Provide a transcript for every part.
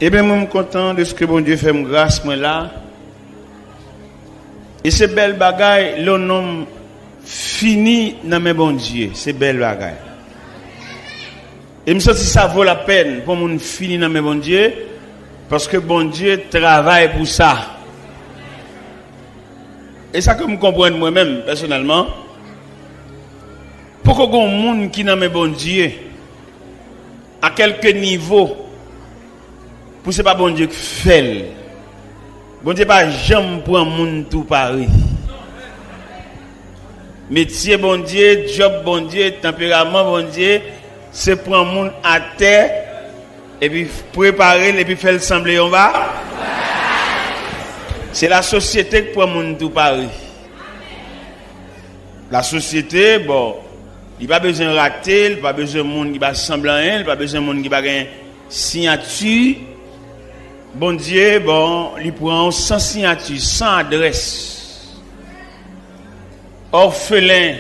Eh bien, moi, je suis content de ce que bon Dieu fait me grâce, moi là. Et c'est belle bagaille, le nom fini dans mes bon Dieu. C'est belle bagaille. Et je me sens que ça vaut la peine pour mon fini dans mes bon Dieu, parce que bon Dieu travaille pour ça. Et ça que je comprends moi-même, personnellement. Pour que les gens qui dans mes bon Dieu, à quelque niveau, pour ce pas bon Dieu qui fait. Bon Dieu pas jamais pour un monde tout pareil. Métier bon Dieu, job bon Dieu, tempérament bon Dieu, c'est pour un monde à terre et puis préparer et puis faire le sembler en bas. C'est la société qui pour un monde tout pareil. La société, bon, il pas besoin de rater, il pas besoin de monde qui va sembler rien, il pas besoin de monde qui va gagner signature. Bon Dieu, bon, il prend sans signature, sans adresse. Orphelin,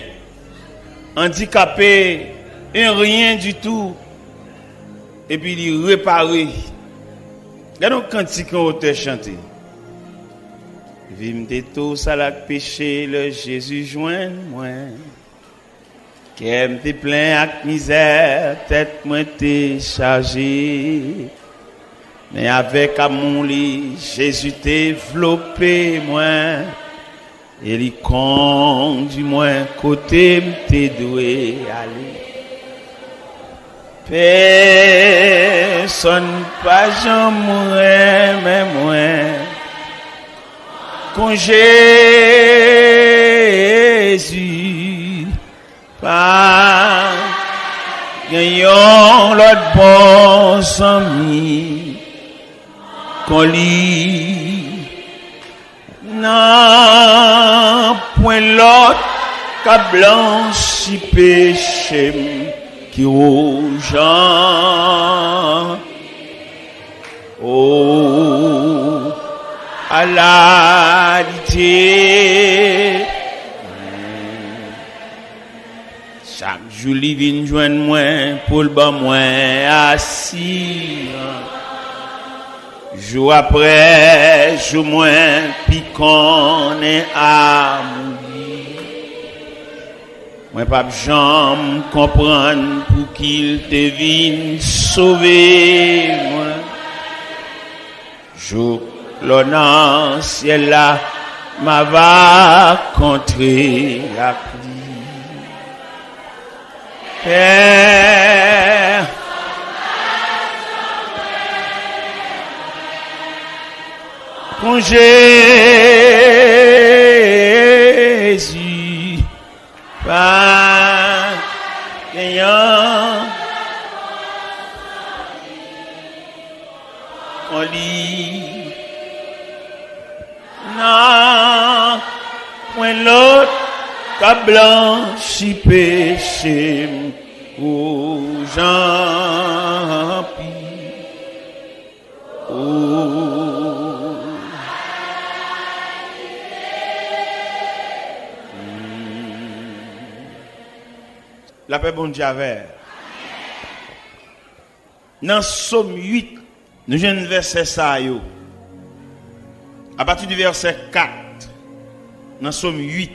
handicapé, et rien du tout. Et puis il répare. Regardons quand on te chante. Vim de tous à la péché, le Jésus joint moi. Qu'aime te plein avec misère, tête moi t'es chargé. Mais avec amour, Jésus développé moi. Et il conduit moi côté m'te doué aller. Personne pas jamais mais moi. Quand Jésus pas gagnons l'autre bon ami. Qu'on lit non point l'autre qu'a blanchi péché qui rouge oh à la lité chaque jour il vient joindre moi pour le bas moi assis jour après jour moins piquant est à mourir. Moi pas jamais comprendre pour qu'il te vienne sauver moi. Jour l'honneur ciel là m'a va contrer la pluie. Père quand Jésus pas gagnant on lit non point l'autre qu'a blanchi péché aux gens la paix bon Dieu avec. Dans Somme 8, nous avons un verset ça yo. À partir du verset 4, dans Somme 8,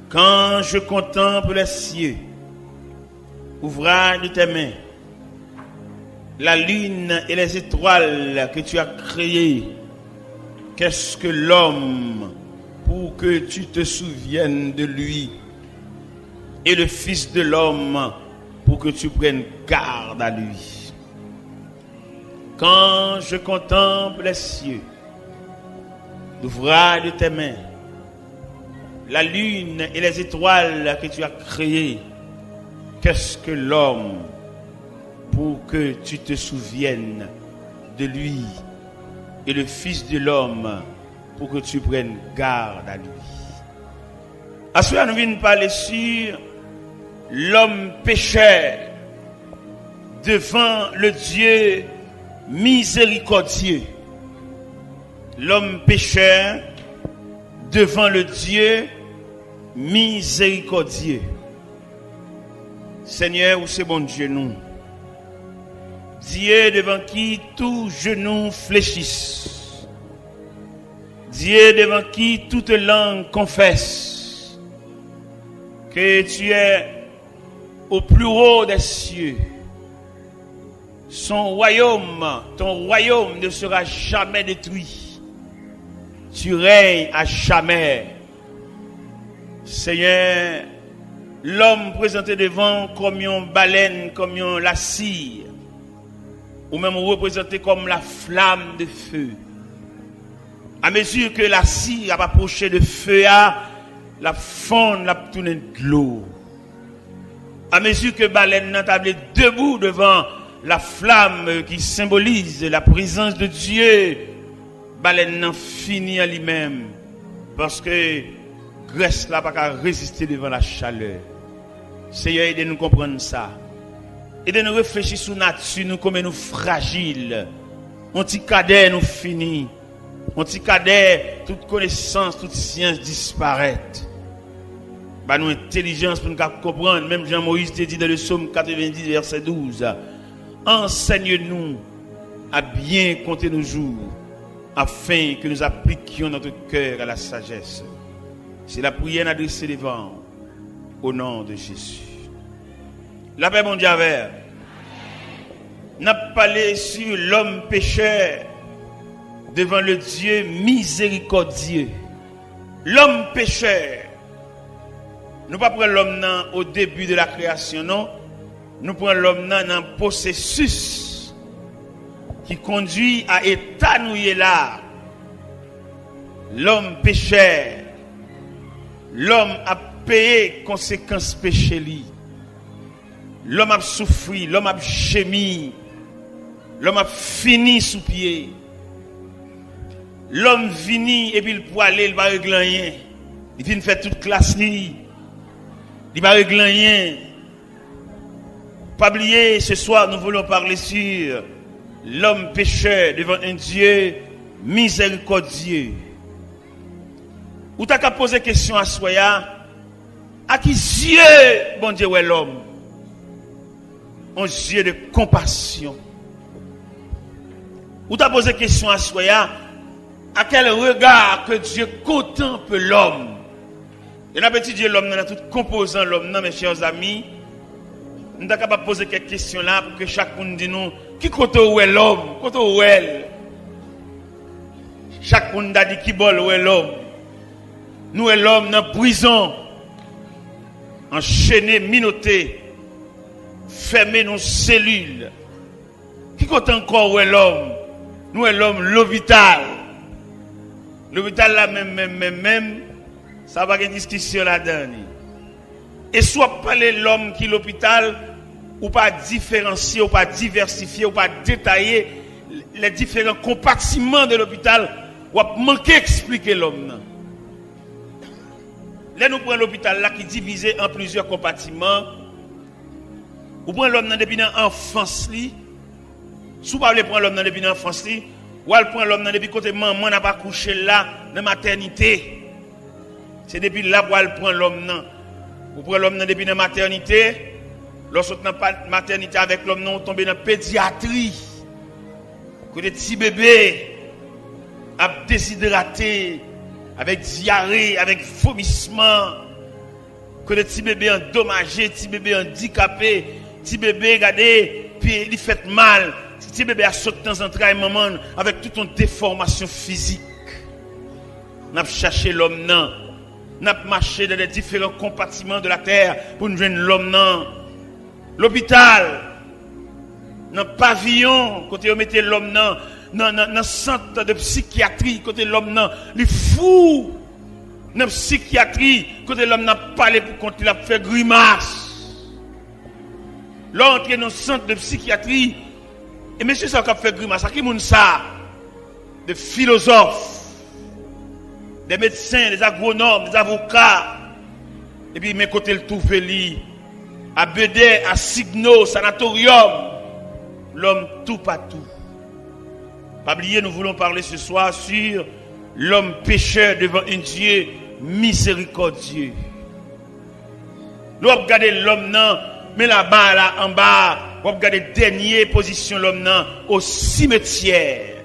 quand je contemple les cieux, ouvrage de tes mains, la lune et les étoiles que tu as créées, qu'est-ce que l'homme pour que tu te souviennes de lui? Et le Fils de l'homme pour que tu prennes garde à lui. Quand je contemple les cieux, l'ouvrage de tes mains, la lune et les étoiles que tu as créées, qu'est-ce que l'homme pour que tu te souviennes de lui? Et le Fils de l'homme pour que tu prennes garde à lui. À cela, nous venons parler sur l'homme pécheur devant le Dieu miséricordieux. L'homme pécheur devant le Dieu miséricordieux. Seigneur, où c'est bon Dieu nous? Dieu devant qui tout genou fléchisse. Dieu devant qui toute langue confesse que tu es au plus haut des cieux. Son royaume, ton royaume ne sera jamais détruit. Tu règnes à jamais. Seigneur, l'homme présenté devant comme une baleine, comme une la cire, ou même représenté comme la flamme de feu. À mesure que la cire a approché de feu, la fonde la tourné de l'eau. À mesure que baleine n'a tablé debout devant la flamme qui symbolise la présence de Dieu, baleine n'a fini à lui-même parce que Grèce là pas qu'à résister devant la chaleur. Seigneur, aidez-nous comprendre ça. Aidez-nous réfléchir sur nature, nous comme nous fragiles. On petit cadet nous fini. On petit cadet toute connaissance, toute science disparaît. Bah nous intelligence pour nous comprendre, même Jean-Moïse te dit dans le psaume 90 verset 12. Enseigne-nous à bien compter nos jours, afin que nous appliquions notre cœur à la sagesse. C'est la prière adressée devant, au nom de Jésus. La paix mondiale. N'a parlé sur l'homme pécheur devant le Dieu miséricordieux. L'homme pécheur. Nous ne prenons pas l'homme au début de la création, non. Nous prenons l'homme dans un processus qui conduit à étanouir là. L'homme pécheur. L'homme a payé conséquences péché li. L'homme a souffert, l'homme a gémi. L'homme a fini sous pied. L'homme vini et puis il peut aller, il va régler rien. Il vient faire toute classe li. Il va régler rien. Pas oublier, ce soir nous voulons parler sur l'homme pécheur devant un Dieu miséricordieux. Ou t'as qu'à poser question à Soya, à qui Dieu, bon Dieu, est l'homme? Un Dieu de compassion. Ou t'as posé question à Soya, à quel regard que Dieu contemple l'homme? Et là, petit Dieu, l'homme, dans tout composant l'homme, non, mes chers amis, nous sommes capables de poser quelques questions là pour que chacun nous dise nous, qui côté où est l'homme? Côté où est? Chacun a dit qui bol où est l'homme? Nous et l'homme dans la prison, enchaîné, minoté, fermé dans nos cellules. Qui compte encore où est l'homme? Nous et l'homme, l'hôpital. L'hôpital là même, ça va y avoir une discussion là-dedans. Et soit parler l'homme qui est l'hôpital, ou pas différencier, ou pas diversifier, ou pas détailler les différents compartiments de l'hôpital, ou manquer expliquer l'homme. Là, nous prenons l'hôpital là qui est divisé en plusieurs compartiments. Ou prenons l'homme depuis l'enfance. Si vous voulez prendre l'homme depuis l'enfance, ou prendre l'homme depuis côté maman n'a pas couché là, dans la maternité. C'est depuis là où elle prend l'homme. Vous prenez l'homme depuis la maternité. Lorsque vous n'avez pas de maternité avec l'homme, vous tombez dans la pédiatrie. Côté petit bébé a déshydraté, avec diarrhée, avec vomissement, que le petit bébé endommagé, petit bébé handicapé, petit bébé, regardez, puis il fait mal, petit bébé a sauté dans un train maman avec toute une déformation physique. Nous avons cherché l'homme, nous avons marché dans les différents compartiments de la terre pour nous joindre l'homme. L'hôpital, dans le pavillon, côté où mettez l'homme, dans le centre de psychiatrie, côté l'homme, les fous, dans la psychiatrie, côté l'homme n'a pas parlé pour quand il a fait grimace. L'entre dans le centre de psychiatrie, et monsieur ça a fait grimace, à qui moun ça? Des philosophes, des médecins, des agronomes, des avocats, et puis mes côtés le trouve li, à Bédé, à Signo, sanatorium, l'homme tout partout. Pas oublier, nous voulons parler ce soir sur l'homme pécheur devant un Dieu miséricordieux. Nous regardons l'homme, non, mais là-bas, là, en bas, on regarde dernière position l'homme au cimetière,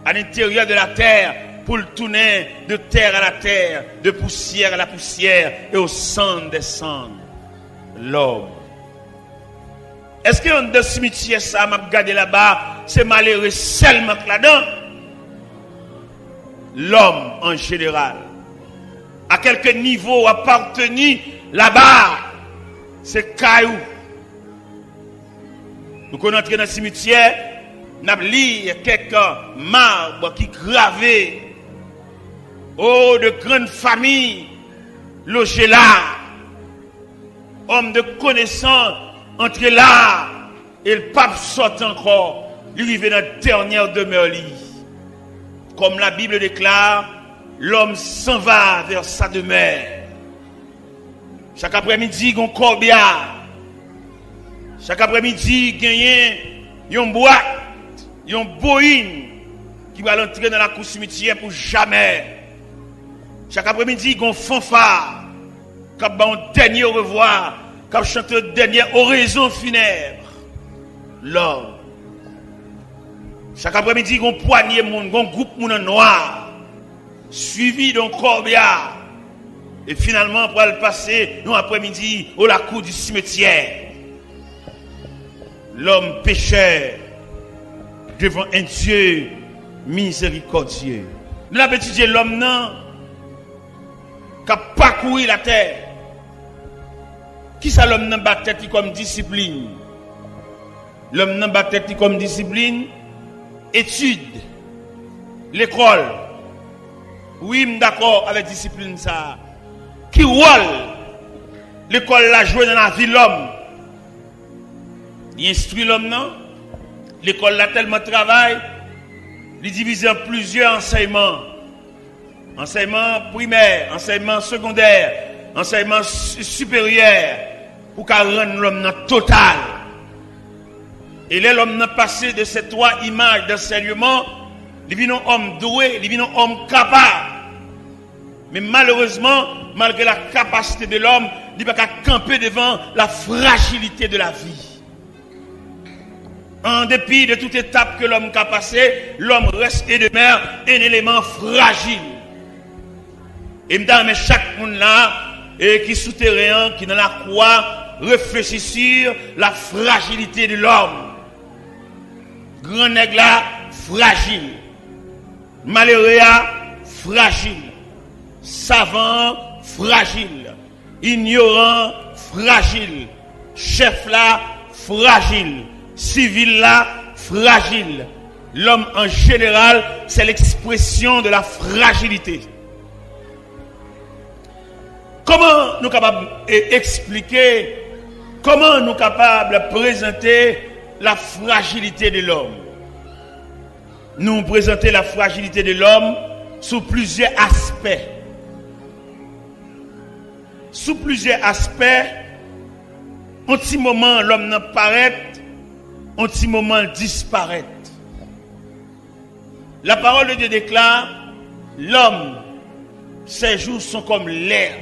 à l'intérieur de la terre, pour le tourner de terre à la terre, de poussière à la poussière et au cendres des cendres. L'homme. Est-ce que dans le cimetière, ça m'a regardé là-bas, c'est malheureux seulement là-dedans? L'homme en général, à quelque niveau appartenu là-bas, c'est caillou. Nous connaissons dans le cimetière, nous avons lu quelques marbres qui gravaient. Oh, de grandes familles logées là. Hommes de connaissance entre là. Et le pape sort encore. Il arrive dans la dernière demeure. Comme la Bible déclare, l'homme s'en va vers sa demeure. Chaque après-midi, il y a un corbillard. Chaque après-midi, il y a une boîte, il y a une boïne qui va entrer dans la cour cimetière pour jamais. Chaque après-midi, il y a un fanfare qui va un dernier au revoir, qui va chanter une dernière oraison funèbre. L'homme. Chaque après-midi, il y a un poignée de monde, un groupe de monde noir, suivi d'un corbillard. Et finalement, pour aller passer un après-midi au la cour du cimetière. L'homme pécheur devant un Dieu miséricordieux. Nous avons étudié l'homme qui a parcouru la terre. Qui ça l'homme n'a pas tête comme discipline? L'homme n'a pas tête comme discipline. Étude. L'école. Oui, d'accord avec discipline ça. Qui rôle l'école l'a joué dans la vie de l'homme? Il instruit l'homme, non? L'école l'a tellement travaillé, il divise en plusieurs enseignements. Enseignement primaire, enseignement secondaire, enseignement supérieur, pour qu'à rendre l'homme total. Et là, l'homme n'a passé de ces trois images d'enseignement, il vient un homme doué, il vient un homme capable. Mais malheureusement, malgré la capacité de l'homme, il ne peut pas camper devant la fragilité de la vie. En dépit de toute étape que l'homme a passée, l'homme reste et demeure un élément fragile. Et mais chaque monde là, et qui souterrain, qui dans la croix, réfléchit sur la fragilité de l'homme. Grand nègre là, fragile. Malheureux fragile. Savant, fragile. Ignorant, fragile. Chef là, fragile. Civil là, fragile. L'homme en général, c'est l'expression de la fragilité. Comment nous sommes capables d'expliquer, comment nous sommes capables de présenter la fragilité de l'homme? Nous présentons la fragilité de l'homme sous plusieurs aspects. Sous plusieurs aspects, un petit moment l'homme n'apparaît, un petit moment disparaît. La parole de Dieu déclare, l'homme, ses jours sont comme l'air.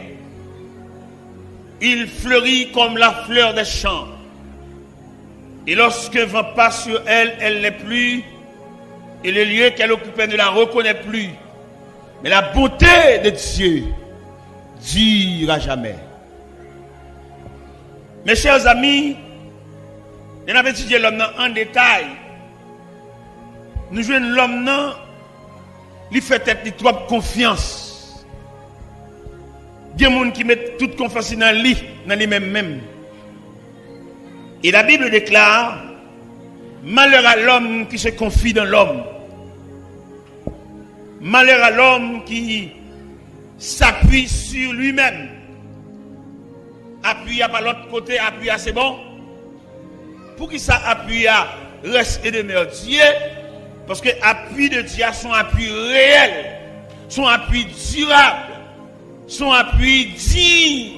Il fleurit comme la fleur des champs. Et lorsqu'un vent passe sur elle, elle n'est plus. Et le lieu qu'elle occupait ne la reconnaît plus. Mais la bonté de Dieu durera jamais. Mes chers amis, on avait étudié l'homme en détail. Nous jouons l'homme, il fait être trop confiance. Il y a des gens qui mettent toute confiance dans lui-même. Et la Bible déclare, malheur à l'homme qui se confie dans l'homme. Malheur à l'homme qui s'appuie sur lui-même. Appuie à par l'autre côté, appuie à c'est bon. Pour qui ça appuie à reste et demeure Dieu? Parce que l'appui de Dieu, son appui réel, son appui durable, son appui digne.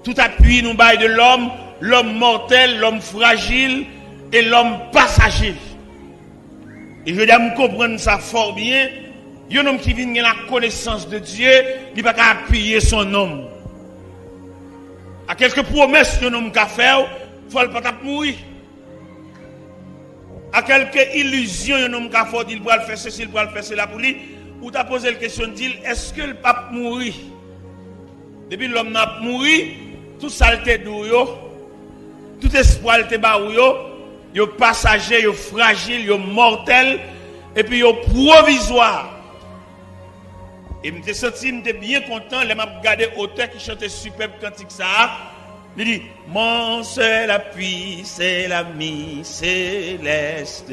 Tout appui nous baille de l'homme, l'homme mortel, l'homme fragile et l'homme passager. Et je dois me comprendre ça fort bien. Un homme qui vient de la connaissance de Dieu, il ne peut pas appuyer son homme. À quelques promesses que l'homme a fait, faut le pas mourir. À quelques illusions, un homme qui a fait, il va le faire ceci, il va le faire cela pour lui. Ou tu as posé la question, dit, est-ce que le pape mourit? Depuis l'homme n'a mouru, tout saleté d'où, tout espoir te baou yo passager, yo fragile, yo mortel, et puis yo provisoire. Et je me senti bien content, je m'a regardé auteur qui chantait superbe cantique ça. Il dit, mon seul appui, c'est l'ami céleste,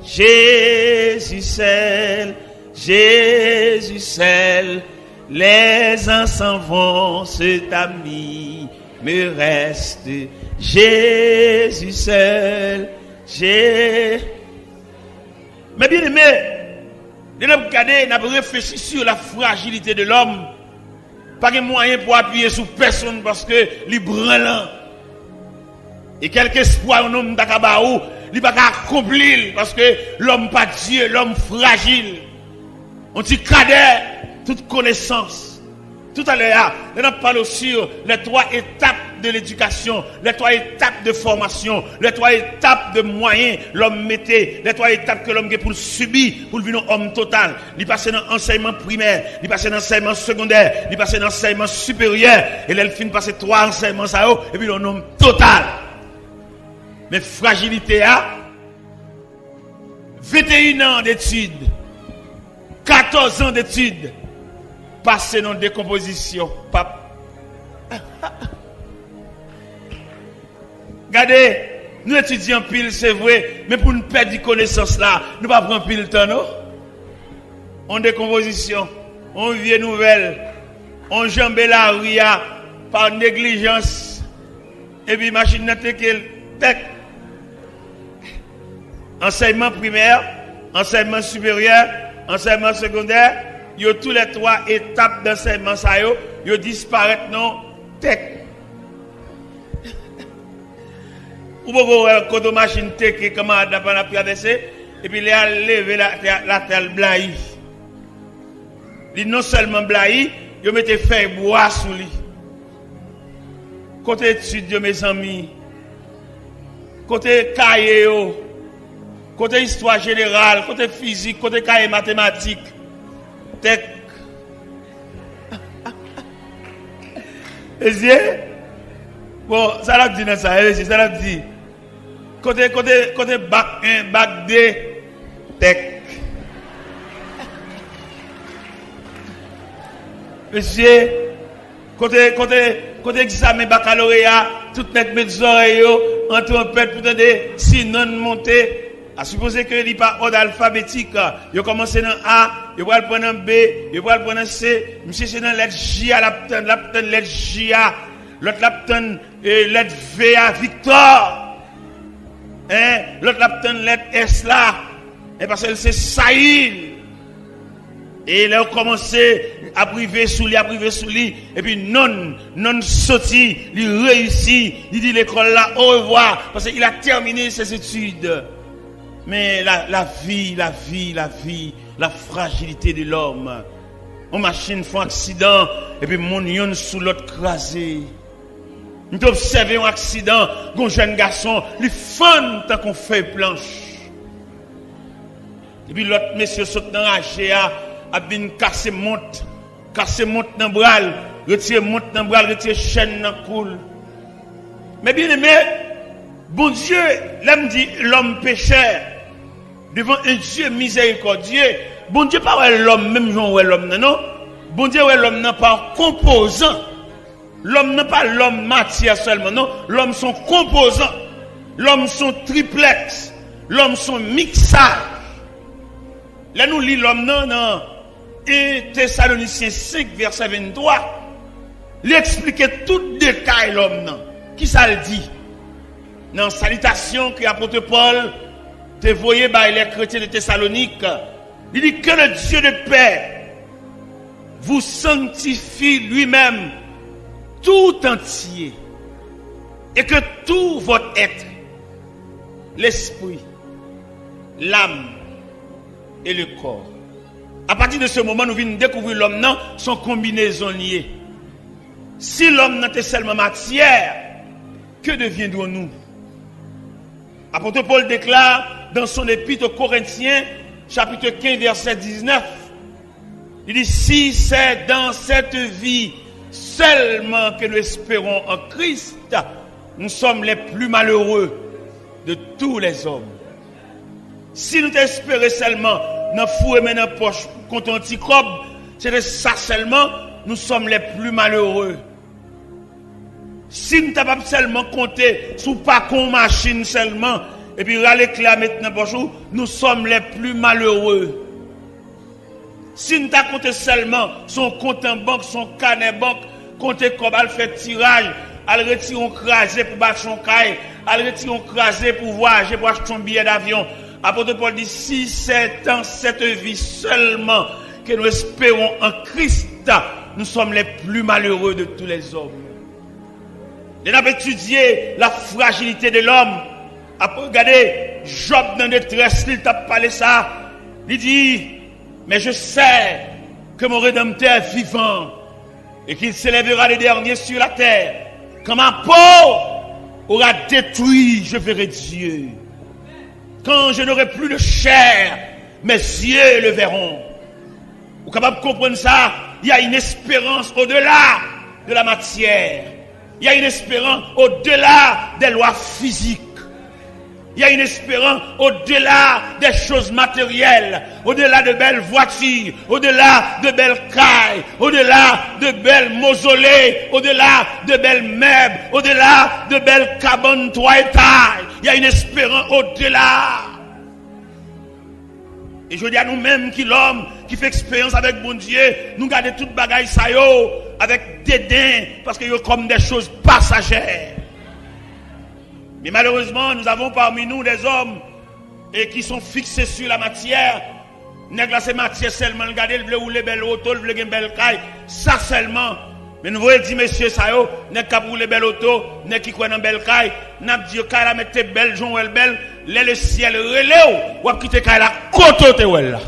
Jésus seul, Jésus seul. Les uns s'en vont, cet ami me reste, Jésus seul, Mais bien aimé, nous avons regardé, nous avons réfléchi sur la fragilité de l'homme. Pas de moyen pour appuyer sur personne parce que les branlant. Et quelque espoir un homme d'Akabaou, il va pas accomplir parce que l'homme pas Dieu, l'homme fragile. On dit cadet, toute connaissance. Tout à l'heure, nous parlons sur les 3 étapes de l'éducation, les 3 étapes de formation, les 3 étapes de moyens l'homme mettait, les 3 étapes que l'homme a pour subir, pour devenir homme total. Il passe dans l'enseignement primaire, il passe dans l'enseignement secondaire, il passe dans l'enseignement supérieur, et là, il finit passer 3 enseignements ça et puis l'homme total. Mais fragilité a 21 ans d'études, 14 ans d'études, passé dans décomposition, pape. Regardez, nous étudions pile, c'est vrai, mais pour nous perdre de connaissance là, nous ne pas prendre pile temps, non? En décomposition, on vient nouvelle, on jambe la rue par négligence, et puis machine n'a tech. Enseignement primaire, enseignement supérieur, enseignement secondaire, yo tous les 3 étapes d'enseignement ça yo disparaissent non tech. Ou beaucoup quand machine tech comment d'après la traverser et puis il a levé la terre blaï. Il non seulement blaï, yo mettait feuille bois sous lui. Côté étude mes amis, côté cahier côté histoire générale, côté physique, côté cahier mathématiques. Tech. Bon, ça l'a dit dans ça, ça l'a dit. Côté bac 1, bac 2, tech. Monsieur, côté examen baccalauréat, tout net mes oreilles, en trompette pour des sinon monter. À supposer que il n'y a pas ordre alphabétique, il commence dans A, il va prendre un B, il va prendre un C, monsieur c'est dans lettre J à l'apton lettre J à l'autre l'apton lettre V à Victor. Hein, l'autre l'apton lettre S là, et parce que c'est Saïl. Et là on commence à priver sous lui, et puis non sorti, il réussit, il dit l'école là au revoir parce qu'il a terminé ses études. Mais la vie, la fragilité de l'homme. On machine font accident et puis mon yon sous l'autre crasé. Nous observons un accident, un jeune garçon, il fun tant qu'on fait planche. Et puis l'autre monsieur saute dans la GA, a bien cassé monte dans bras, retire monte dans bras, retire chaîne dans coule. Mais bien aimé, bon Dieu, l'homme dit l'homme pécheur. Devant un Dieu miséricordieux, bon Dieu pas l'homme même genre l'homme non. Bon Dieu l'homme non pas composant. L'homme n'est pas l'homme matière seulement non, l'homme son composant. L'homme son triplex, l'homme son mixage. Là nous lit l'homme non 1 Thessaloniciens 5 verset 23. Il explique tout détail l'homme non. Qui ça le dit? Dans salutation que l'apôtre Paul te voyez par les chrétiens de Thessalonique, il dit que le Dieu de paix vous sanctifie lui-même tout entier et que tout votre être, l'esprit, l'âme et le corps. À partir de ce moment, nous venons découvrir l'homme non, son combinaison liée. Si l'homme n'était seulement matière, que deviendrons-nous? Apôtre Paul déclare dans son épître aux Corinthiens, chapitre 15, verset 19, il dit, si c'est dans cette vie seulement que nous espérons en Christ, nous sommes les plus malheureux de tous les hommes. Si nous espérons seulement dans fou et dans la poche contre un petit cob, c'est de ça seulement, nous sommes les plus malheureux. Si nous n'avons pas seulement compté sur pas qu'on machine seulement, et puis râler clair maintenant pour nous sommes les plus malheureux. Si nous avons compté seulement son compte en banque, son carnet banque, compter comme elle fait tirage, elle retire un crasé pour battre son caille, elle retire un crasé pour voyager, pour acheter son billet d'avion. Apôtre Paul dit, si c'est dans cette vie seulement que nous espérons en Christ, nous sommes les plus malheureux de tous les hommes. Nous avons étudié la fragilité de l'homme. Après, regardez, Job dans la détresse, il t'a parlé ça. Il dit, mais je sais que mon Rédempteur est vivant et qu'il s'élèvera les derniers sur la terre. Quand ma peau aura détruit, je verrai Dieu. Quand je n'aurai plus de chair, mes yeux le verront. Vous êtes capable de comprendre ça? Il y a une espérance au-delà de la matière. Il y a une espérance au-delà des lois physiques. Il y a une espérance au-delà des choses matérielles, au-delà de belles voitures, au-delà de belles cailles, au-delà de belles mausolées, au-delà de belles meubles, au-delà de belles cabanes 3 étages. Il y a une espérance au-delà. Et je dis à nous-mêmes qui l'homme qui fait expérience avec bon Dieu, nous gardons toute bagaille ça yo avec dédain parce que yo comme des choses passagères. Mais malheureusement, nous avons parmi nous des hommes et qui sont fixés sur la matière. Nèg la c'est matière seulement, regarder le rouler belle auto, le une belle caille, ça seulement. Mais nous voyons dire messieurs ça yo, nèg qui rouler belle auto, nèg qui croit dans belle caille, n'a dit caille la mettre belle Joël belle, le ciel relève ou quitter caille la côté te là.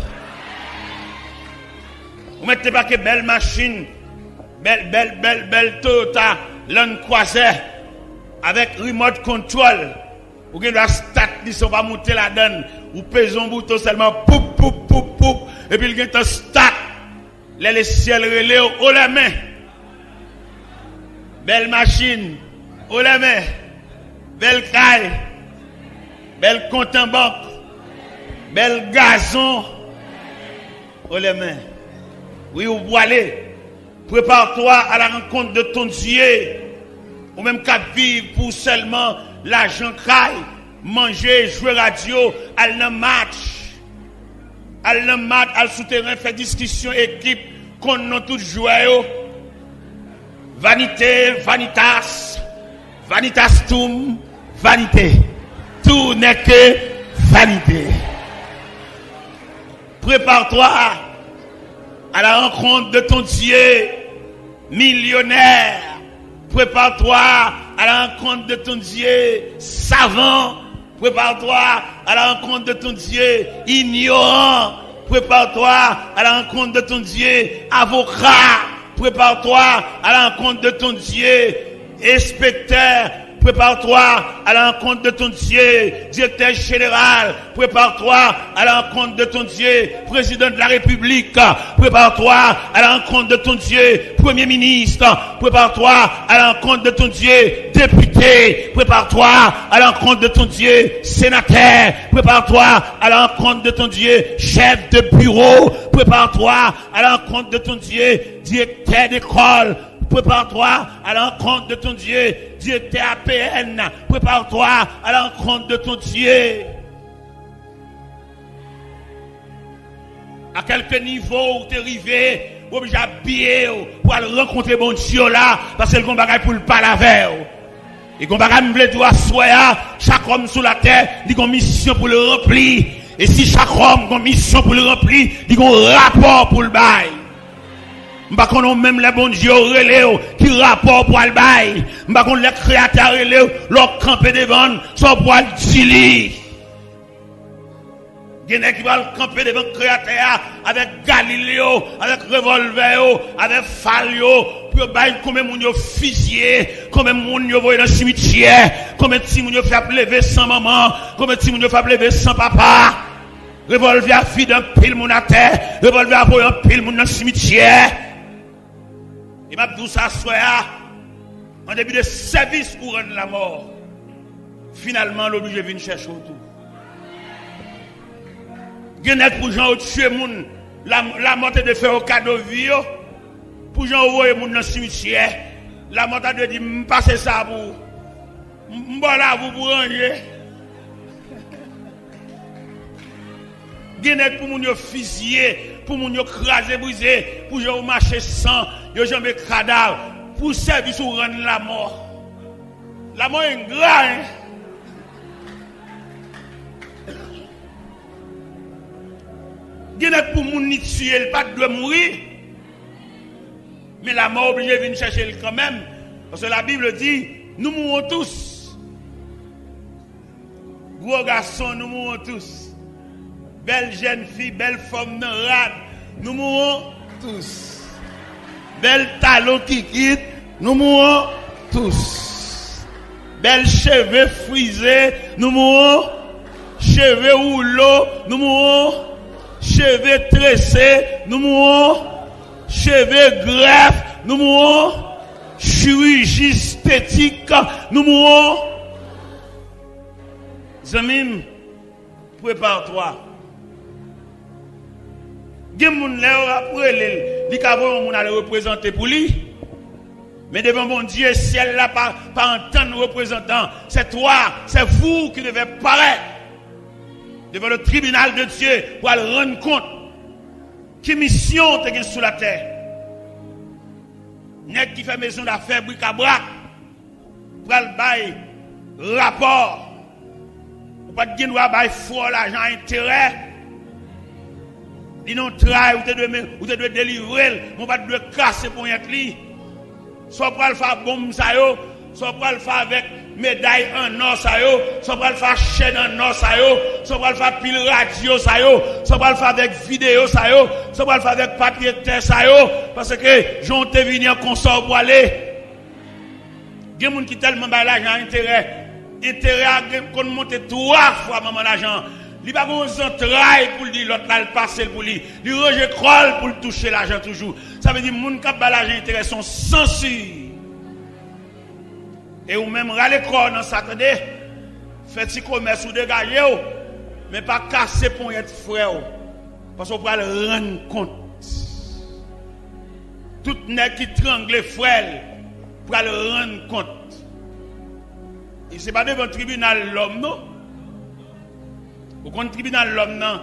Vous mettez pas que belle machine, belle Toyota Land Cruiser avec remote control. Ou que la start ni ça va monter la donne, ou pèse un bouton seulement poup et puis il y a un start. Le ciel relève au la main. Belle machine au la main. Belle caille. Belle compte en banque. Belle gazon au la main. Oui, ou aller. Prépare-toi à la rencontre de ton Dieu. Ou même qu'à vivre pour seulement l'argent caille, manger, jouer radio, aller dans match. Aller dans match, aller souterrain, faire discussion, équipe, qu'on a tout joué. Vanité, vanitas, vanitastum, vanité. Tout n'est que vanité. Prépare-toi à la rencontre de ton Dieu millionnaire. Prépare-toi à la rencontre de ton Dieu savant. Prépare-toi à la rencontre de ton Dieu ignorant. Prépare-toi à la rencontre de ton Dieu avocat. Prépare-toi à la rencontre de ton Dieu inspecteur. Prépare-toi à la rencontre de ton Dieu, directeur général. Prépare-toi à la rencontre de ton Dieu, président de la République. Prépare-toi à la rencontre de ton Dieu, premier ministre. Prépare-toi à la rencontre de ton Dieu, député. Prépare-toi à la rencontre de ton Dieu, sénateur. Prépare-toi à la rencontre de ton Dieu, chef de bureau. Prépare-toi à la rencontre de ton Dieu, directeur d'école. Prépare-toi à la rencontre de ton Dieu, directeur APN. Prépare-toi à la rencontre de ton Dieu. À quelques niveaux où tu es arrivé, ou obligé habillé pour aller rencontrer bon Dieu là, parce que le combat pour le parler avec. Et le combat me veut dire soya, chaque homme sur la terre, il a une mission pour le remplir. Et si chaque homme a une mission pour le remplir, il a un rapport pour le bail. M'pa connait même les bons dieux relève qui rapport pour le bail. M'pa connait les créateurs relève leur camper devant soit pour le dili. Il y a qui va camper devant le créateur avec Galiléo, avec revolver, avec Falio, pour bailler combien moun yo fusillé, combien moun yo voyé dans le cimetière, combien de moun yo fait lever sans maman, combien de moun yo fait lever sans papa. Revolver a fille d'un pile moun à terre, revolver a voyé un pile moun dans le cimetière. Et m'a dit ça soya, en début de service pour rendre la mort. Finalement, l'obligé vient chercher autour. Genet pour gens tuer moun, la mort de faire au cadeau vie, pour gens envoyer moun dans le cimetière, la mort de dire passer ça pour m'bola vous pour ranger. Genet pour moun yo fusiller, pour moun yo craser briser, pour gens marcher sans, yo jamais cadavre, pour service ou rendre la mort. La mort est grave. Genet pour moun ni tuer, il pas doit mourir. Mais la mort obligée de venir chercher quand même. Parce que la Bible dit, nous mourrons tous. Gros garçon, nous mourrons tous. Belle jeune fille, belle femme rade, nous mourrons tous. Belle talon qui quitte, nous mourrons tous. Belle cheveux frisés, nous mourrons. Cheveux rouleaux, nous mourrons. Cheveux tressés, nous mourrons. Cheveux greffes, nous mourrons. Chirurgie esthétique, nous mourrons. Zamim, prépare-toi. Gen moun lè après li ka voye moun aller représenter pour lui. Mais devant mon Dieu, ciel là pas entendre représentant, c'est toi, c'est vous qui devez paraître devant le tribunal de Dieu pour aller rendre compte qui mission tu as sur la terre. Nèg qui fait maison d'affaires bric-à-brac pour aller bail rapport. Ou pas de droit bail fort l'argent intérêt. Ils n'ont travail ou te doit délivrer, on va te casser pour y être li. Soit pour le faire bombe ça yo, soit pour le faire avec médaille en or ça yo, soit pour le faire chaîne en or ça yo, soit pour le faire pile radio ça yo, soit pour le faire avec vidéo ça yo, soit pour le faire avec papier terre ça yo, parce que j'ont te venir en consort pour aller. Il y a des gens qui tellement bail l'argent intérêt à qu'on monte 3 fois maman l'argent. Il n'y a pas de travail pour dire l'autre là le passer pour lui. Il rejet crolle pour toucher l'argent toujours. Ça veut dire que les gens qui ont l'argent intérêt sont censurés. Et ou même râler corps dans Saturday, fait petit commerce ou dégager, mais pas casser pour être frère. Parce qu'on peut le rendre compte. Tout nèg qui trangle frère, pour le rendre compte. Et ce n'est pas devant le tribunal l'homme, non? Au compte tribunal l'homme non,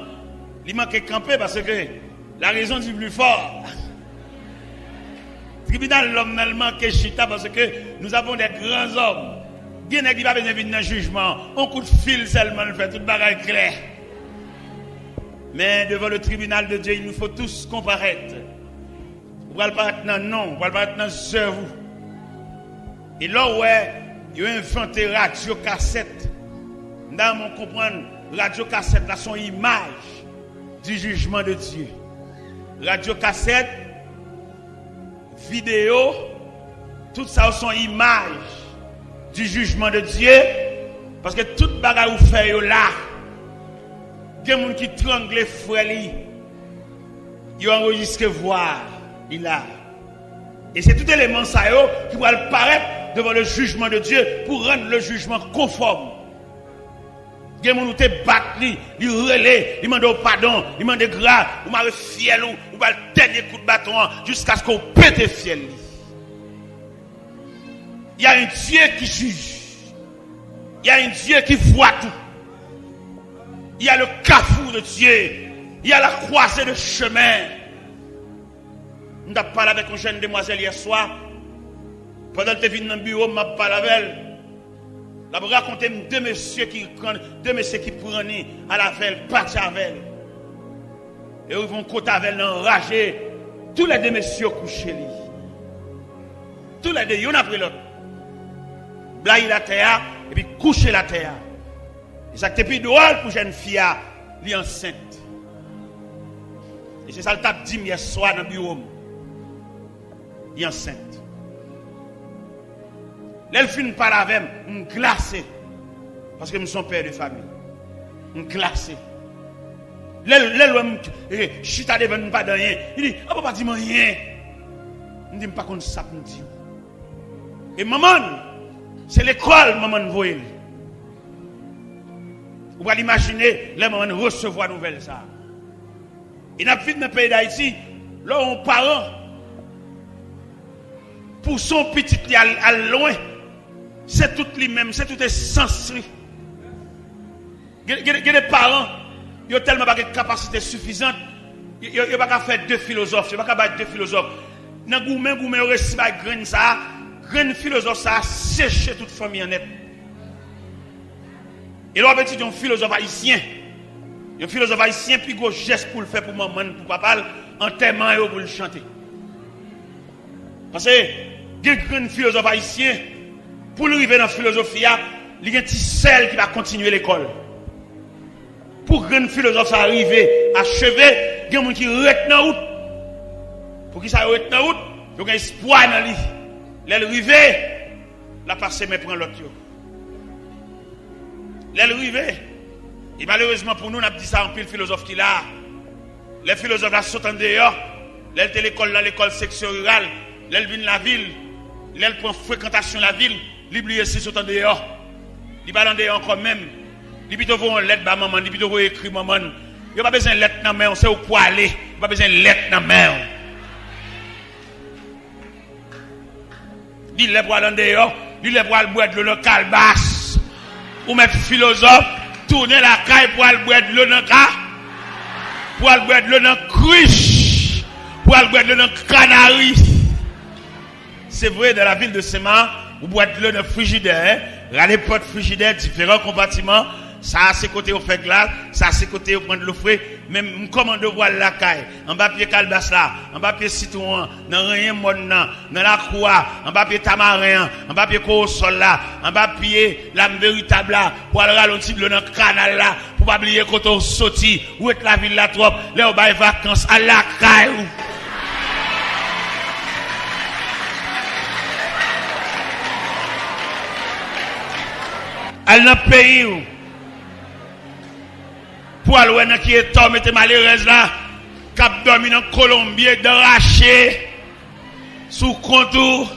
il manque de camper parce que la raison du plus fort. Tribunal l'homme il manque de chita parce que nous avons des grands hommes. Il y a qui va venir dans le jugement, on coup de fil seulement le fait tout bagage clair. Mais devant le tribunal de Dieu, il nous faut tous comparaître. On va le paraître dans non, on va le paraître dans cerveau. Et là ouais, il a inventé radio cassette. Dans mon comprendre radio cassette là son image du jugement de Dieu. Radio cassette, vidéo, tout ça sont images du jugement de Dieu. Parce que toute bagarre vous fait là, il y a des gens qui tranglent les frères, ils enregistrent voix, il a. Et c'est tout élément ça qui va apparaître devant le jugement de Dieu pour rendre le jugement conforme. Il y a des gens qui te battent, ils relèvent, ils demandent pardon, ils demandent grâce, ils m'ont fiel, ou va le dernier coup de bâton jusqu'à ce qu'on pète fiel. Il y a un Dieu qui juge. Il y a un Dieu qui voit tout. Il y a le carrefour de Dieu. Il y a la croisée de chemin. Nous avons parlé avec une jeune demoiselle hier soir. Pendant que tu es venu dans le bureau, je parlé avec elle. Je vais raconter deux messieurs qui prennent à la veille, partent avec elle. Et ils vont côté avec elle, enragés. Tous les deux messieurs couchés. Tous les deux, l'un après l'autre. Blaye la terre, et puis coucher la terre. Et ça, c'est plus drôle pour une jeune fille. elle est enceinte. Et c'est ça le tape dit hier soir dans le bureau. Elle est enceinte. Elle finit par avec moi, je suis glacé. Parce que je suis père de famille. Je suis glacé. Je suis allé devant pas de rien. Il dit, ah, papa, dis-moi rien. Je ne dis pas qu'on ça pour dire. Et maman, c'est l'école, maman, voyez. Vous pouvez l'imaginer, les mamans recevoir nouvelle ça. Et dans le pays d'Haïti, là, on parent, pour son petit à loin, c'est tout lui-même, c'est tout essence. Il y a des parents, ils ont tellement pas de capacité suffisante, ils n'ont pas faire deux philosophes, ils n'ont pas faire deux philosophes. Dans le gourmet, ils ont reçu la graine, ça, graine philosophe, ça a séché toute famille en net. Et là, on dit un philosophe haïtien. Un philosophe haïtien, puis gros geste pour le faire pour maman, pour papa, enterrement et pour le chanter. Parce que, il y a un philosophe haïtien, pour arriver dans la philosophie, il y a un petit sel qui va continuer l'école. Pour que un philosophe arrive, achever, il y a un qui reste dans la route. Pour qu'il ça reste dans la route, il y a un espoir dans lui. L'arrivé, la passe, mais prend l'autre. L'arrivé. Et malheureusement pour nous, on a dit ça en pile philosophe qui là. Les philosophes là sautent en dehors. Ils étaient l'école dans l'école section rurale. Ils viennent la ville. Ils prennent fréquentation de la ville. Ils oublient aussi sautent en dehors. Ils vont en dehors encore même. Ils plutôt vont lettre à maman. Ils plutôt vont écrire maman. Il n'y a pas besoin de lettre dans la main. On sait où pour aller. Il n'y a pas besoin de lettre dans la main. Ils les pour aller en dehors. Ils les pour aller boire de l'eau calebasse. Ou mettre philosophe. Tourner la caille pour aller boire de l'eau dans le cas, pour aller boire de l'eau dans le cruche, pour aller boire de l'eau dans le canari. C'est vrai, dans la ville de Sema, vous boire de l'eau dans le frigidaire, regardez porte frigidaire, différents compartiments, ça à ses côtés on fait glace, ça à ses côtés on prend de l'eau frais, même on commande de boire la caille, en bas pied calebasse là, en bas pied citron, dans rien monde dans la croix, en bas pied tamarin, en bas pied corosol là, en bas pied l'âme véritable là, pour aller ralentir de l'eau dans le canal là, pour pas oublier quand on sorti, où est la ville là trop, là on va vacances à la caille. Elle n'a pays où pour aller qui est tombé, mettez malheureuse là, cap dormi dans Colombie, d'arracher, sous contour.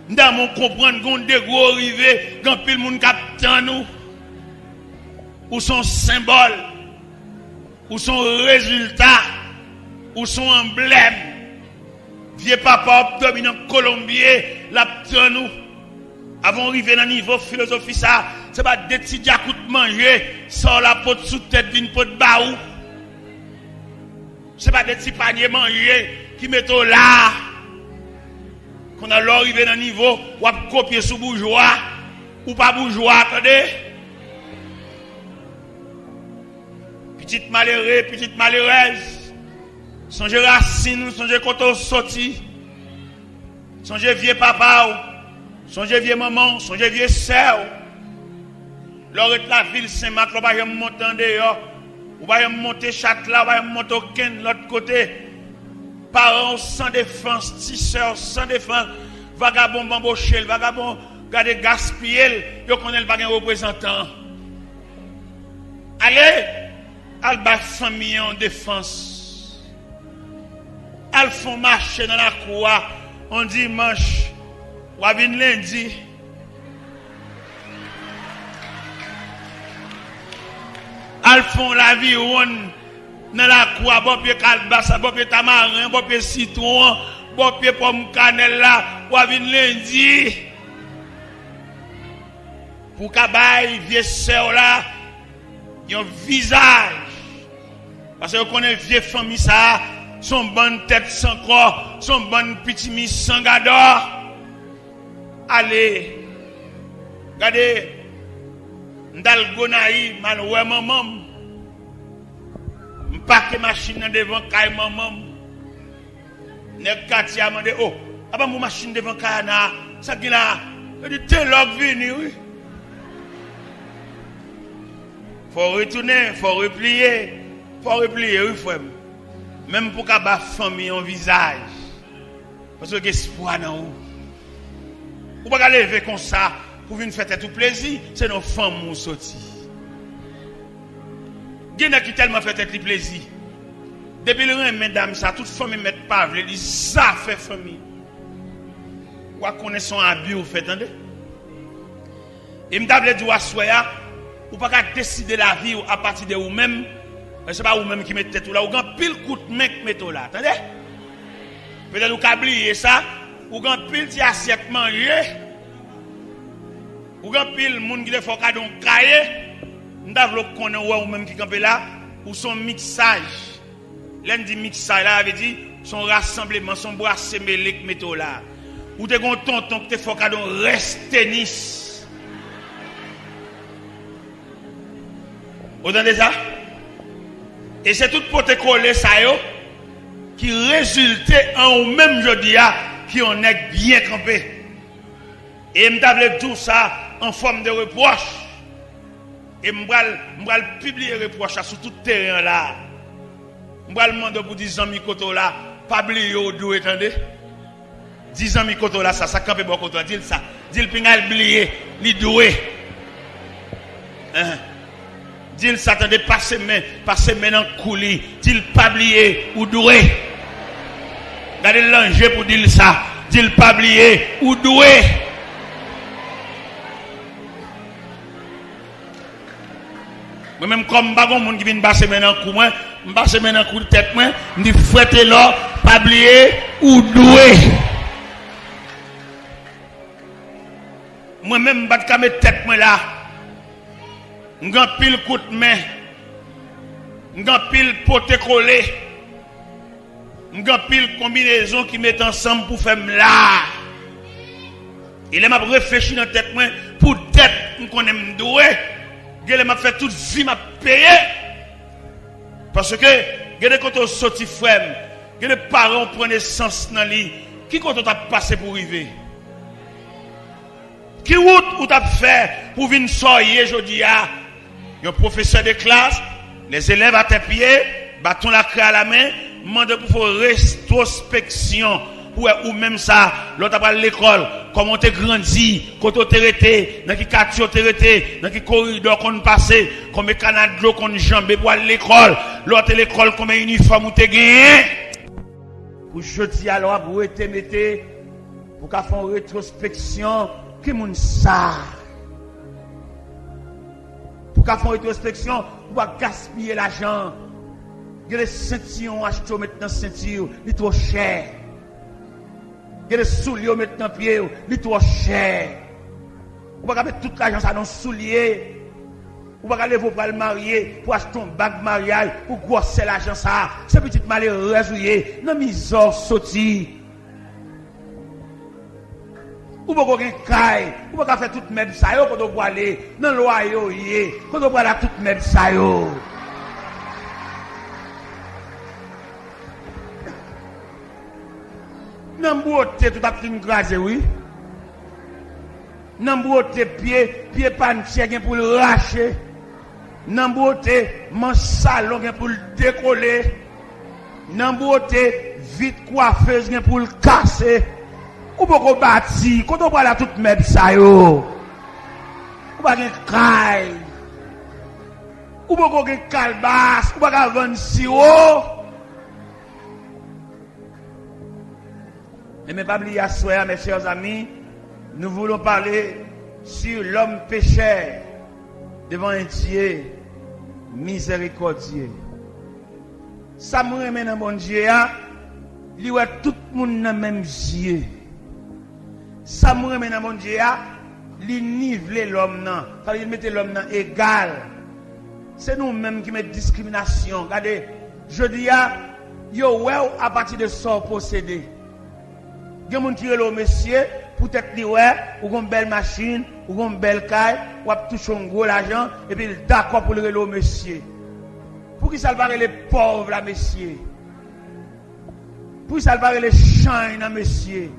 Dans mon comprendre qu'on des gros arrivés, quand pile moun cap dans nous, ou son symbole, ou son résultat, ou son emblème. Vieux papa dormi dans Colombie, là dans nous. Avant d'arriver dans le niveau philosophie, ça, c'est pas des petits diacous de manger, sans la peau sous tête d'une peau de baou. C'est pas des petits paniers manger qui mettent là. Qu'on a l'arrivée dans le niveau, ou à copier sous bourgeois, ou pas bourgeois, attendez. Petite malheureuse. Songez racine, songez quand on sorti. Songez vieux papa. Songez vieux maman, songez vieux sœur. L'autre la ville Saint-Marc, on va monter en dehors. On va monter Châtelet, on va monter au Ken, l'autre côté. Parents sans défense, tisseurs sans défense. Vagabond bamboché, vagabond gardé gaspillé, yo connaît pas un représentant. Allez, al ba famille en défense. Al font marcher dans la cour, on dimanche. Ou bien lundi, ils font la vie dans la cour, bon pied calbassa, bon pied tamarin, bon pied citron, bon pied pomme cannelle là, ou bien lundi. Pour qu'abaye vieux sœur là, ils ont un visage. Parce que vous connaissez vieux famille ça, son bonne tête sans corps, son bonne petit mis sans gador. Allez, regardez, dans le gonaï, man, ouais, maman, m'paque machine devant caille, maman, n'est quartier a demandé, oh, ah ben, mon machine devant caille, ça qui là, il dit, t'es l'homme venu, oui. faut retourner, faut replier, oui, frère. Même pour qu'à la famille en visage. Parce que l'espoir dans vous. Vous ne pouvez pas lever comme ça pour venir faire tout plaisir, c'est nos femmes qui sortent. Il y en a qui tellement fait tout plaisir. Depuis le rein, mesdames, ça, toute famille met pas, elle dit ça fait famille. Ou à connaître son abus, vous faites, attendez. Et me table du assoya, ou pas qu'à décider la vie à partir de vous-même, c'est pas vous-même qui mettez tout là, ou grand pile coup de main qui mettez là, attendez. Peut-être vous avez oublié ça, ou grand pile ti assiette manger, ou grand pile monde qui le faut cadeau cahier, m'table connaît ou même qui campé là, ou son mixage. L'un dit mixage là, veut dire son rassemblement, son brassé mêlé qui mettez là. Ou te gon tonton qui te faut cadeau reste tennis. Vous entendez ça? Et c'est tout pour te coller ça yo qui résultait en ou même jeudi qui on est bien campé. Et m'table tout ça en forme de reproche. Et m'bral publier reproche sur tout terrain là. M'bral demander pour 10 ans mi koto là, pas oublier au dou attendez. 10 ans mi koto là ça campé bon koto dit ça. Dit pingal oublier, li doué. Dit ça attendez passer main dans coulis, dit pas oublier ou doué. Regardez l'ange pour dire ça, dit pas oublier ou doué. Moi-même, comme bagon, moun qui vient passer maintenant coup, moi, passer maintenant coup de tête, moi, m'di fouetter là, pas oublier ou doué. Moi-même, bat ka mettre tête, moi là, m'gan pile coup de main, m'gan pile pote collé, m'gan pile combinaison qui met ensemble pour faire là. Il m'a réfléchi dans tête, moi, pour tête, m'konne m'doué. Je m'a fait toute vie m'a payé parce que quand on sorti frère, les parents prennent sens dans lui, qui quand on t'a passé pour arriver, qui route ou t'as fait pour venir sortir aujourd'hui un professeur de classe, les élèves à tes pieds, bâton la craie à la main, demande pour faire rétrospection. Ou même ça, l'autre à l'école, comment tu grandi, quand tu es resté, dans quel quartier tu es resté, dans quel corridor qu'on passé, combien de canaux de l'eau qu'on jambé pour aller à l'école, l'autre à l'école, combien d'uniformes tu as gagné. Pour jeudi alors, pour te mettre, pour faire une rétrospection, qui moun ça? Pour faire une rétrospection, pour gaspiller l'argent. Il y a des ceintures achetées maintenant, ceintures, ils sont trop chers. Il y a des souliers maintenant pied, ils trop cher. Vous pouvez mettre toute l'argent dans les souliers. Vous pouvez aller pour le marier, pour acheter un bague mariage, pour grosser l'argent ça. C'est petit malheureux, dans la misère sorti. Vous pouvez faire un caille, vous pouvez faire tout même ça, quand vous aller dans le loyer, quand vous aller tout même ça. Nan beauté tout a fin grasé oui. Nan beauté pied pantier gen pour le racher. Nan beauté manche salon gen pour le décoller. Nan beauté vite coiffeuse gen pour le casser. Ou pas ko bâti, quand on parle tout même ça yo. Ou pas gen caille. Ou pas ko gen calbas, ou pas vendre sirop. Ne pas oublier à soi, mes chers amis, nous voulons parler sur l'homme pécheur devant un Dieu miséricordieux. Ça me remet dans mon Dieu, il y a tout le monde dans le même Dieu. Ça me remet dans mon Dieu, il nivelle l'homme, il met l'homme égal. C'est nous-mêmes qui mettons discrimination. Regardez, je dis, à partir de ça possédé. Il y a des gens qui sont monsieur, peut-être qu'ils ont une belle machine, ou une belle caille, ou touché un gros l'argent, et puis d'accord pour le monsieur. Pour qu'ils salvent les pauvres, là, monsieur. Pour qu'ils salvent les champs, là, monsieur.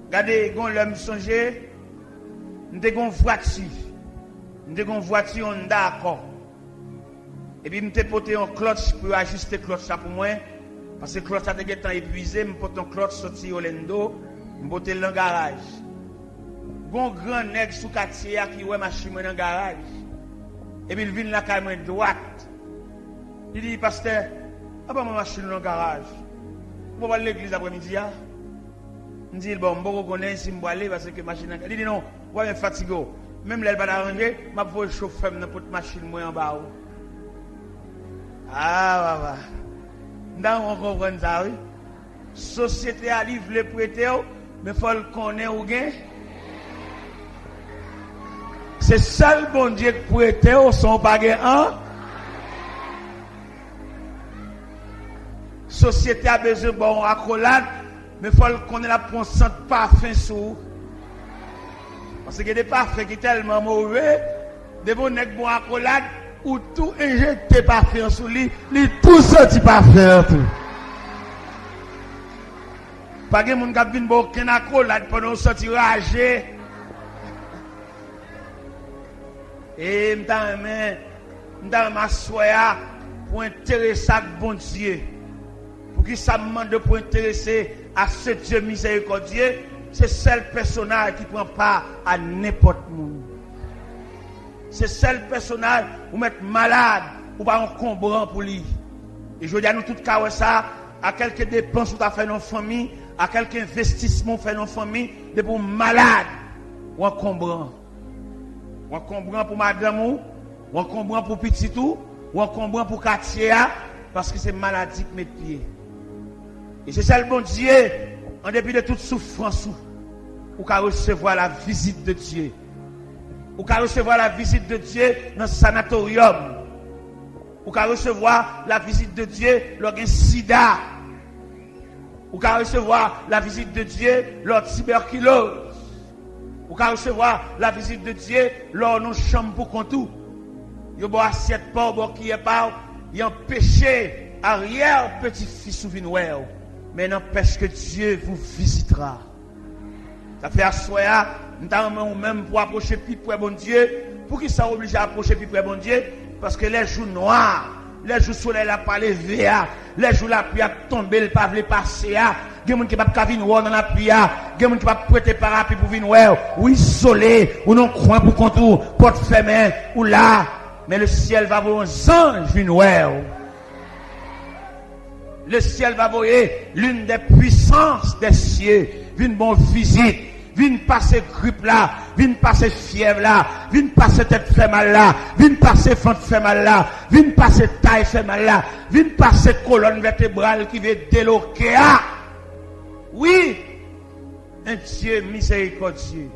Regardez, quand l'homme songe, nous avons une fracture. Nous avons une voiture Honda Accord. Et puis, je porté un clutch pour ajuster le clutch pour moi. Parce que le clutch a été épuisé. Je porte un clutch sorti Orlando. Je porte dans le garage. Bon grand nègre sous quartier qui voit ma machine dans le garage. Et puis il vient la caméra droite. Il dit, pasteur, ah ben ma machine dans le garage. Je vais aller à l'église après-midi. Je dis, bon, je vais reconnaître si je vais aller parce que la machine dans le garage. Il dit, non, je vais me fatiguer. Même là, il va arranger, je vais chauffer dans la machine en bas. Ah, bah. On comprend ça, oui. Société a livré pour prêter, mais il faut le connaître ou gain. C'est seul bon Dieu qui prêter au son pas un. Société a besoin de bon accolade, mais il faut qu'on ait la pensée de parfum sous. Parce que des parfums qui sont tellement mauvais, des bons bon accolade, ou tout injecté parfum sous lui, tout sorti parfum tout. Pas que mon gars vient bon aucun accolade pendant sortir ragé. Et m'ta m'assoya pour intéresser à bon Dieu. Pour qui ça me demande pour intéresser à ce Dieu miséricordieux, c'est seul personnage qui prend part à n'importe monde. C'est seul personnage où mettre malade ou pas encombrant pour lui. Et je dis à nous tout cas ça, à quelques dépenses ou fait dans famille, à quelques investissements fait dans famille, de pour malade ou encombrant. Ou encombrant pour madame ou encombrant pour petit tout, ou encombrant pour quartier parce que c'est maladie qui met pied. Et c'est ça le bon Dieu, en dépit de toute souffrance, ou qu'à recevoir la visite de Dieu. Ou qu'à recevoir la visite de Dieu dans le sanatorium. Ou qu'à recevoir la visite de Dieu lors d'un sida. Ou qu'à recevoir la visite de Dieu lors de tuberculose. Ou qu'à recevoir la visite de Dieu lors de nos chambres pour contour. Yo bo assiette pas, bo qui est pas, y a un péché arrière petit-fils ou vinouer. Mais n'empêche que Dieu vous visitera. Ça fait assoya, nous même pour approcher plus près bon Dieu. Pour qui ça oblige à approcher plus près bon Dieu? Parce que les jours noirs, les jours soleil n'a pas levé, les jours la pluie a tombé, le pas veut passer. Il y a des gens qui ne peuvent pas venir dans la pluie, il y a des gens qui ne peuvent pas prêter parapluie pour venir, ou isolé, ou non coin pour contour, porte fermée, ou là. Mais le ciel va voir un ange venir. Le ciel va voir l'une des puissances des cieux, une bonne visite. Viens passer grippe là, viens passer fièvre là, viens passer tête fait mal là, viens passer ventre fait mal là, viens passer taille fait mal là, viens passer colonne vertébrale qui veut déloquer. Oui, un Dieu miséricordieux,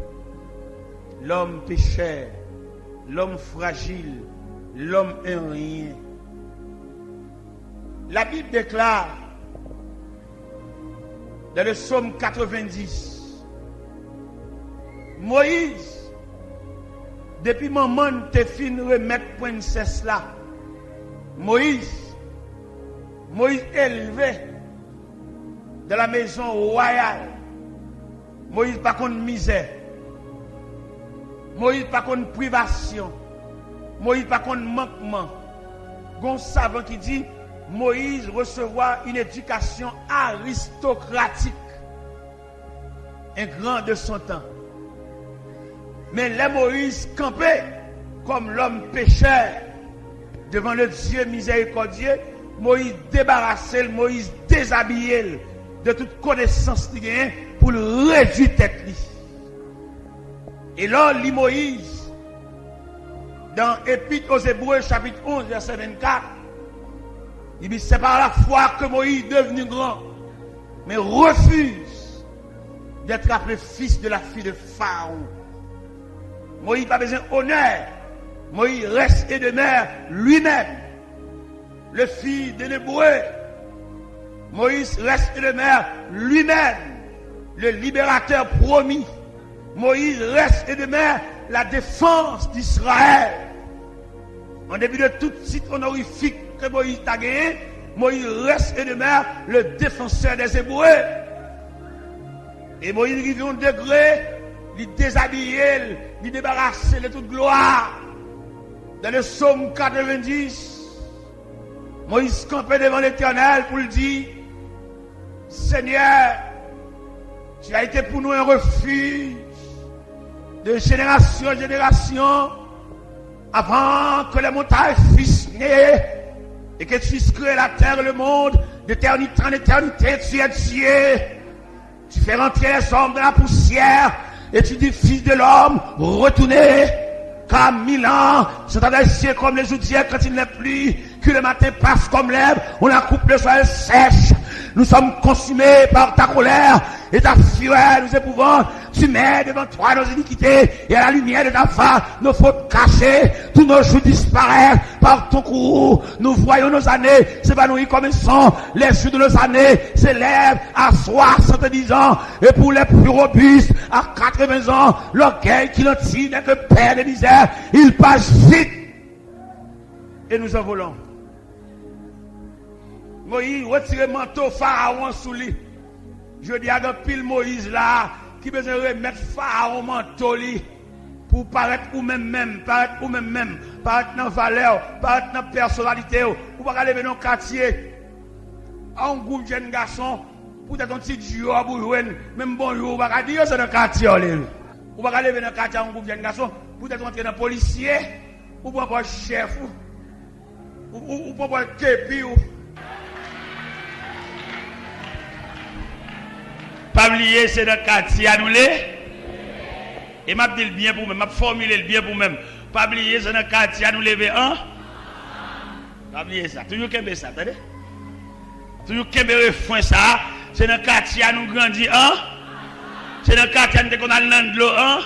l'homme pécheur, l'homme fragile, l'homme un rien. La Bible déclare dans le psaume 90, Moïse, depuis maman te fin remettre princesse là, Moïse élevé de la maison royale. Moïse pas contre misère. Moïse pas contre privation. Moïse pas contre manquement. Gon savant qui dit Moïse recevoir une éducation aristocratique. Un grand de son temps. Mais les Moïse campait comme l'homme pécheur devant le Dieu miséricordieux. Moïse débarrassé, Moïse déshabillé de toute connaissance qu'il a pour le réduire tête. Et là, lit Moïse dans Épître aux Hébreux chapitre 11 verset 24. Il dit c'est par la foi que Moïse est devenu grand, mais refuse d'être appelé fils de la fille de Pharaon. Moïse n'a pas besoin d'honneur. Moïse reste et demeure lui-même le fils de l'Hébreu. Moïse reste et demeure lui-même le libérateur promis. Moïse reste et demeure la défense d'Israël. En début de tout titre honorifique que Moïse a gagné, Moïse reste et demeure le défenseur des Hébreux. Et Moïse arrive à un degré, il déshabille, il débarrasse de toute gloire. Dans le psaume 90, Moïse campait devant l'Éternel pour lui dire, Seigneur, tu as été pour nous un refuge de génération en génération, avant que les montagnes fussent nées et que tu fusses créé la terre et le monde, d'éternité en éternité, tu es Dieu. Tu fais rentrer les hommes dans la poussière et tu dis, fils de l'homme, retournez, car 1000 ans sont dans les cieux comme les jours d'hier quand il n'est plus, que le matin passe comme l'herbe, on la coupe le soir sèche. Nous sommes consumés par ta colère et ta fureur nous épouvante. Tu mets devant toi nos iniquités et à la lumière de ta face nos fautes cachées. Tous nos jours disparaissent par ton courroux. Nous voyons nos années s'évanouir comme un sang. Les jours de nos années s'élèvent à 70 ans. Et pour les plus robustes, à 80 ans, l'orgueil qui l'entire n'est que père de misère. Il passe vite et nous en volons. Moïse retire le manteau Pharaon sous lui. Je dis à un pile Moïse là, qui besoin de remettre Pharaon manteau lui, pour paraître ou même, paraître dans valeur, paraître dans personnalité, ou pas aller dans le quartier, un groupe de jeunes garçons, pour être un petit job ou même bonjour, ou pas dire c'est dans le quartier. Ou pas aller dans le quartier, un groupe de jeunes garçons, pour être entrer dans le policier, ou pas un chef, ou pas un képi, ou pas oublier, c'est dans le quartier à nous les. Et m'a dit le bien pour moi, m'a formulé le bien pour moi. Pas oublier, c'est dans le quartier à nous lever un. Pas oublier ça. Toujours qu'aimer ça, attendez. Toujours qu'aimer refrain ça. C'est dans le quartier à nous grandir un. C'est dans le quartier à nous qu'on a le de l'eau un.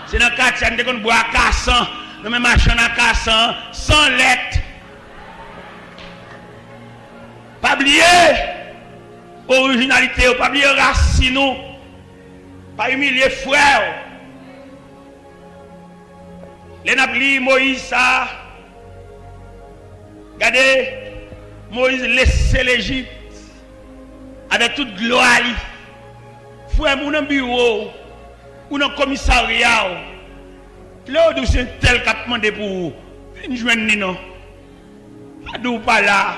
C'est dans le quartier à nous qu'on boit à cassant. Nous même machin à cassant. Sans lettre. Pas oublier. Originalité, pas oublier racine, pas humilier frère. Les napli Moïse ça. Regardez, Moïse laissait l'Égypte avec toute gloire. Frère, mon bureau, ou dans commissariat, là où c'est tel qu'a demandé pour vous, une journée non. Adou pas là.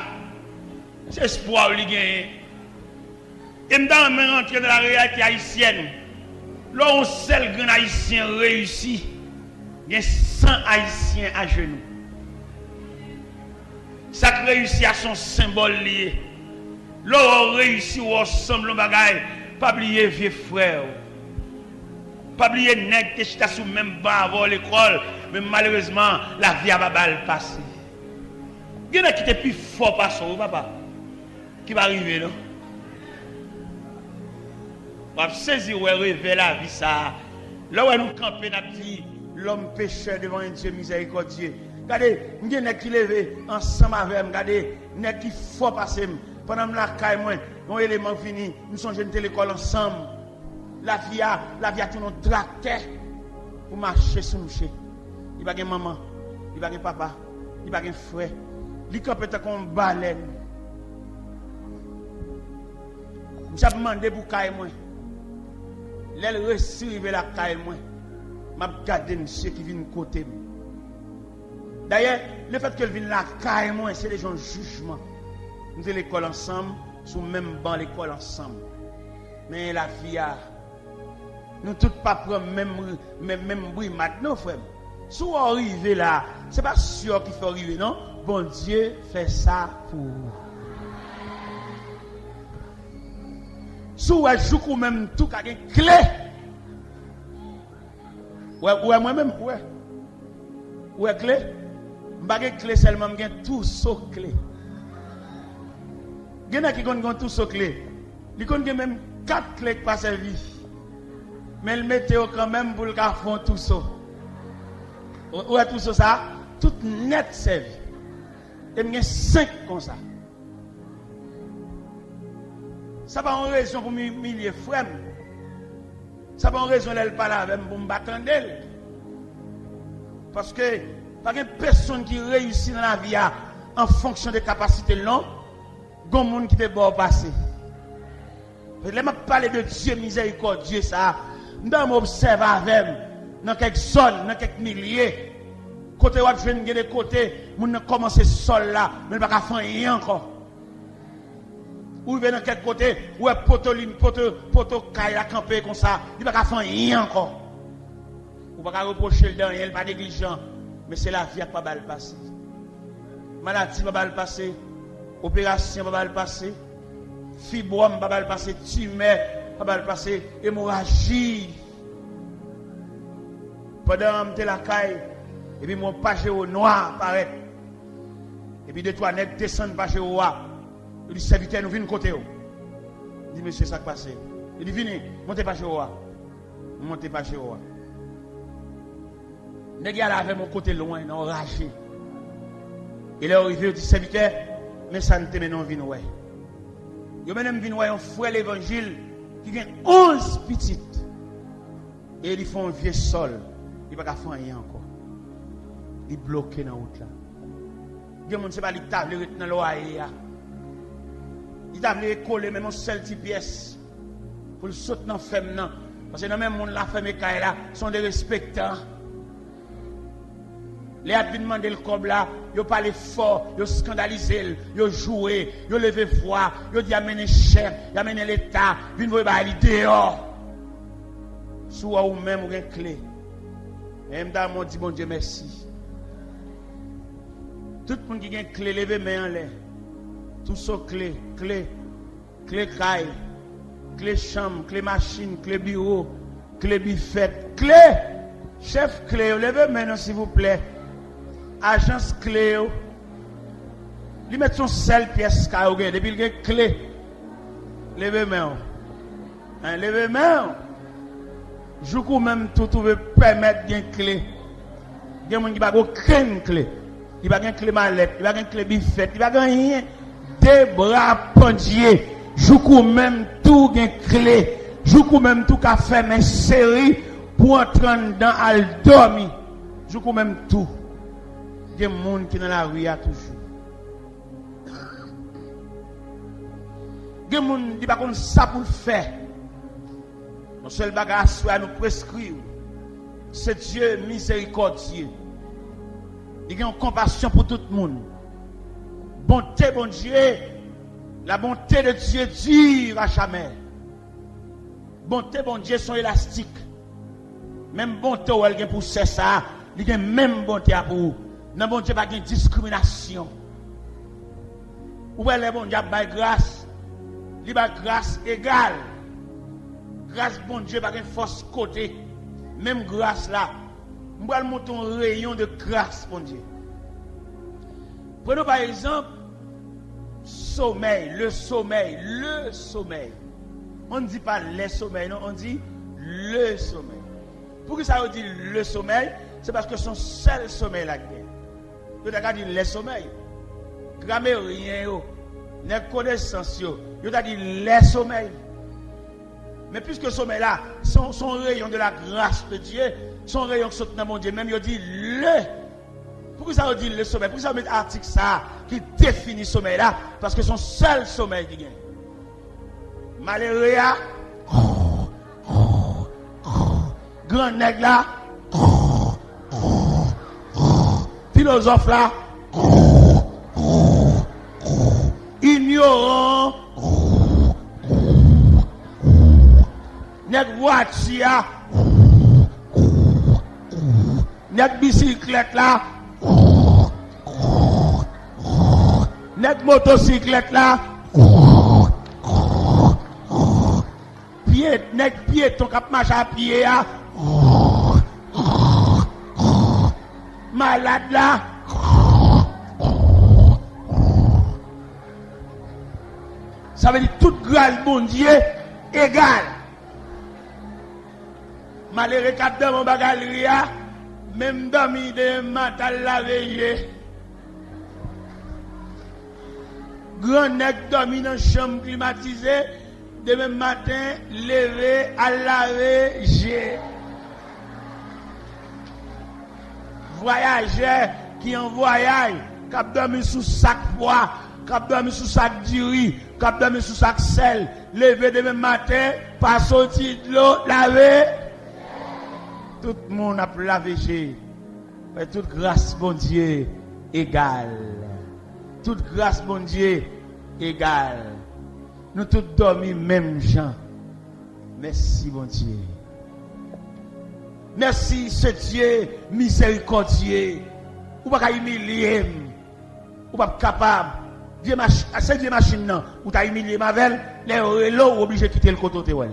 C'est espoir li gagne. Et maintenant, on rentre dans la réalité haïtienne. Là, on seul grand haïtien réussi, il y a 100 haïtiens à genoux. Ça réussit à son symbole lié. Là, on réussit ou ensemble, on bagaille. Pas oublier vieux frère. Pas oublier nèg qui est sous même banc avant l'école. Mais malheureusement, la vie a pas passé. Il y en a qui étaient plus fort par ça, papa. Qui va arriver, non? On va saisir ou rêver la vie ça. Là où nous campons, nous dit l'homme pécheur devant un Dieu miséricordieux. Regardez, nous avons qui levé ensemble avec nous. Regardez, nous qui fort passer. Pendant que la caille, nos éléments finis, nous sommes jeunes de l'école ensemble. La vie a tout notre tracteur pour marcher sur nous. Il n'y a pas de maman, il n'y a pas de papa, il n'y a pas de frère. Il y a comme une baleine. J'ai demandé pour caille moi. L'elle receive la caille moi. M'a gardé ceux qui viennent côté. D'ailleurs, le fait qu'elle vienne la caille moi, c'est des gens jugement. Nous sommes l'école ensemble, sous même banc l'école ensemble. Mais la vie a nous tous pas prendre même bruit maintenant frère. Si vous arrivez là, c'est pas sûr qu'il faut arriver non. Bon Dieu fait ça pour vous. Si vous jouez même tout avec une clé. Ouais moi-même, ouais. Ouais clé. Pas de clé seulement, j'ai tout sauf clé. Il y en a qui ont tout sauf clé. Ils ont même 4 clés qui passent servir. Mais le météo quand même pour le faire tout ça. Ouais tout ça, tout net servi. Et il y a 5 comme ça. Ça pas une raison pour m'humilier frère. Ça pas une raison d'elle parler avec pour me battre d'elle. Parce que pas une personne qui réussit dans la vie en fonction des capacités non, gon monde qui te bon passer. Je m'a parler de Dieu miséricordieux ça. Nous m'observe avec dans quelques zones, dans quelques milliers. Côté où je viens de côté, mon commencer sol là, mais pas faire rien encore. Ou venez dans quel côté, ou poto caille à camper comme ça, il pas faire rien encore. Ou pas reprocher le dernier, il pas négligent, mais c'est la vie qui pas mal passer. Maladie pas mal passer, opération pas mal passer, fibrome pas mal passer, tumeur pas mal passer, hémorragie. Pendant que la caille, et puis mon pagéo noir paraît. Et puis deux trois nègres descendent pagéo a. Il dit serviteur nous venons côté. Il dit monsieur ça qui passe. Il dit venez, montez pagéo a. Montez pagéo a. Nègres là avec mon côté loin, non enragé. Il est arrivé, il dit serviteur, mais ça ne te mène non vinn ouais. Yo même vinn ouais un frère l'évangile qui a 11 petites. Et ils font un vieux sol. Il ne peut pas faire rien encore. Il est bloqué dans la route là. Il ne sait pas qu'il table dans l'oreille. Il table coller même une seule petite pièce pour le sauter dans la femme. Parce que dans même monde la femme et là sont des respectants. Les advins demandent le cob là, ils parlent fort, ils scandalisent, ils jouent, ils lèvent voix, ils disent amener chef, ils amener l'État, ils vont aller dehors. Soit ou même ou une clé. Et m'dame dit bon Dieu merci. Tout le monde qui a une clé, levez main en l'air. Tout ça clé caille, clé chambre, clé machine, clé bureau, clé buffet, clé. Chef clé, levez main s'il vous plaît. Agence clé. Lui met son seule pièce car depuis il a clé. Levez main. Levez main. Je peux même tout permettre d'une clé. Il y a des gens qui n'ont aucune clé. Il n'y a pas de clé mallette, il n'y a pas de clé biffette, il n'y a pas rien. Des bras pendiers. Je peux même tout une clé. Je peux même tout faire mes séries pour entrer dans al dormir. Je peux même tout. Il y a des gens qui sont dans la rue toujours. Il y a des gens qui ne savent pas ça pour le faire. Mon seul bagage à nous prescrire, c'est Dieu miséricordieux. Il a une compassion pour tout le monde. Bonté, bon Dieu, la bonté de Dieu dure à jamais. Bonté, bon Dieu, sont élastiques. Même bonté, où elle a pour ça, il a même bonté pour vous. Non, bon Dieu, pas de discrimination. Où elle est, bon Dieu, par grâce, il a grâce égale. Grâce, bon Dieu, par une force côté. Même grâce là. Nous allons monter un rayon de grâce, bon Dieu. Prenons par exemple sommeil, le sommeil. On ne dit pas les sommeils, non, on dit le sommeil. Pourquoi ça veut dire le sommeil? C'est parce que son seul sommeil là. Vous avez dit les sommeils. Grammairien, les connaissances, vous avez dit les sommeils. Mais puisque le sommeil là, son rayon de la grâce de Dieu, son rayon qui saute dans mon Dieu, même il dit le. Pourquoi ça veut dire le sommeil? Pourquoi ça veut mettre article ça qui définit le sommeil là? Parce que son seul sommeil qui gagne. Malheureux là, grand nègre là, philosophe là, ignorant, nègre voiture, nègre bicyclette là, nègre motocyclette là, nègre piéton qui marche à pied là, malade là, ça veut dire tout grâce bon Dieu égal. Malheureux cap dans mon bagage même dormi de matin la veille. Grand nègre dormi dans chambre climatisée, demain matin levé à laver j'ai. Voyageur qui en voyage, cap dormi sous sac poids, cap dormi sous sac du riz, cap dormi sous sac sel, levé demain matin, pas sorti de l'eau, laver. Tout le monde a lavé. Mais toute grâce, bon Dieu, égale. Toute grâce, bon Dieu, égale. Nous tous dormis même gens. Merci, bon Dieu. Merci, ce Dieu miséricordieux. Ou pas humilier. Ou pas capable. C'est Dieu machine, non. Ou t'as humilié Mavel, les relos obligés de quitter le côté. Ou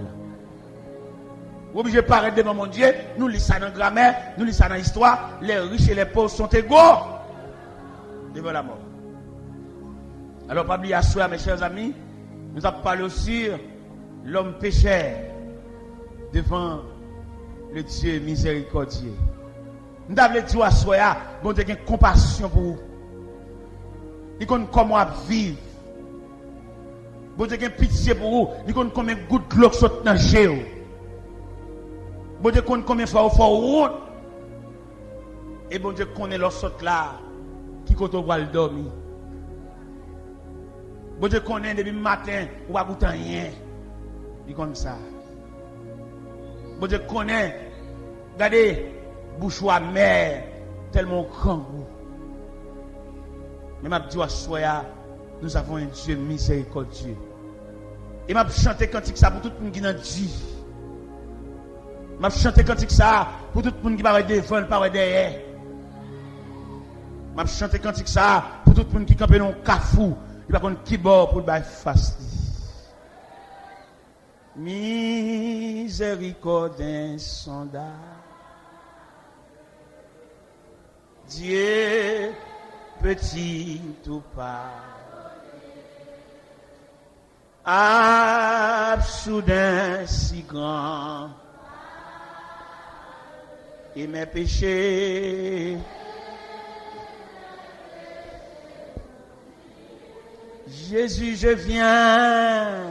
obligés de paraître devant mon Dieu. Nous lisons ça dans la grammaire, nous lisons ça dans l'histoire. Les riches et les pauvres sont égaux devant la mort. Alors, pas oublier à soi, mes chers amis, nous avons parlé aussi l'homme pécheur devant le Dieu miséricordieux. Nous avons dit à soi, bon Dieu, une compassion pour vous. Il connaît comment vivre. Bon Dieu, une pitié pour vous. Il connaît combien de gouttes de l'eau qui sont dans le géo. Bon Dieu, connaît combien de fois vous faites route. Et bon Dieu, connaît l'eau saute là, qui compte au bras le dormir. Bon Dieu, connaît depuis le matin, ou pas goûter rien. Il comme ça. Bon Dieu, connaît, regardez, bouche ou amère, tellement grand goût. Mais m'a dit à soya, nous avons un Dieu miséricordieux. Et m'a chanté cantique ça pour tout le monde qui n'a dit. M'a chanté cantique ça pour tout le monde qui va devant, pas derrière. M'a chanté cantique ça pour tout le monde qui campe dans un cafou, il va prendre qui bord pour le bail face. Miséricorde insondable. Dieu petit ou pas, soudain si grand, et mes péchés, Jésus je viens,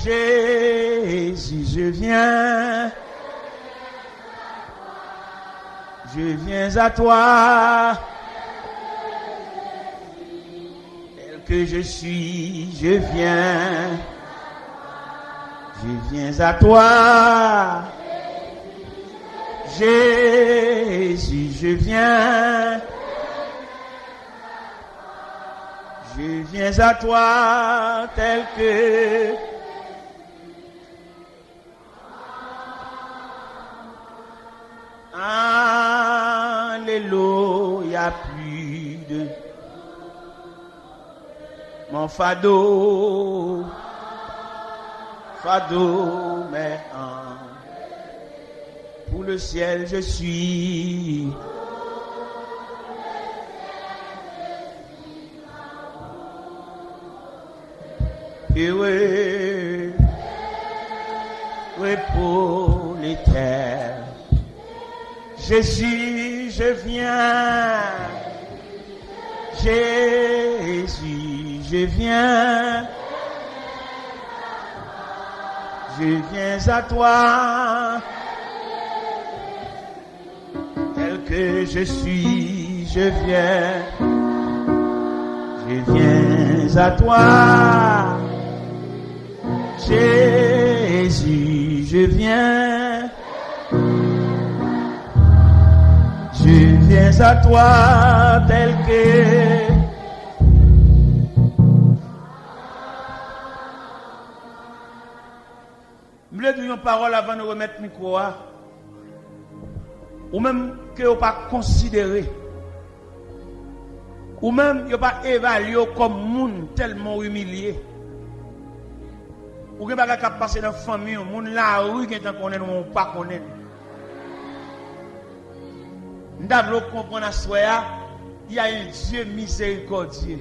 Jésus je viens, je viens à toi. Que je suis, je viens à toi. Jésus, je viens à toi tel que Alléluia, plus de mon fado, mais pour le ciel je suis. Et oui, pour les terres. Jésus, je viens. Jésus, je viens à toi, tel que je suis, je viens à toi, Jésus, je viens à toi, tel que je voulais dire une parole avant de remettre le micro. Ou même que vous pas considéré. Ou même vous pas évalué comme monde tellement humilié. Ou que pas capable passer dans la famille, monde la rue qui est connaît ou pas connaît. Nous devons comprendre à soi, il y a un Dieu miséricordieux.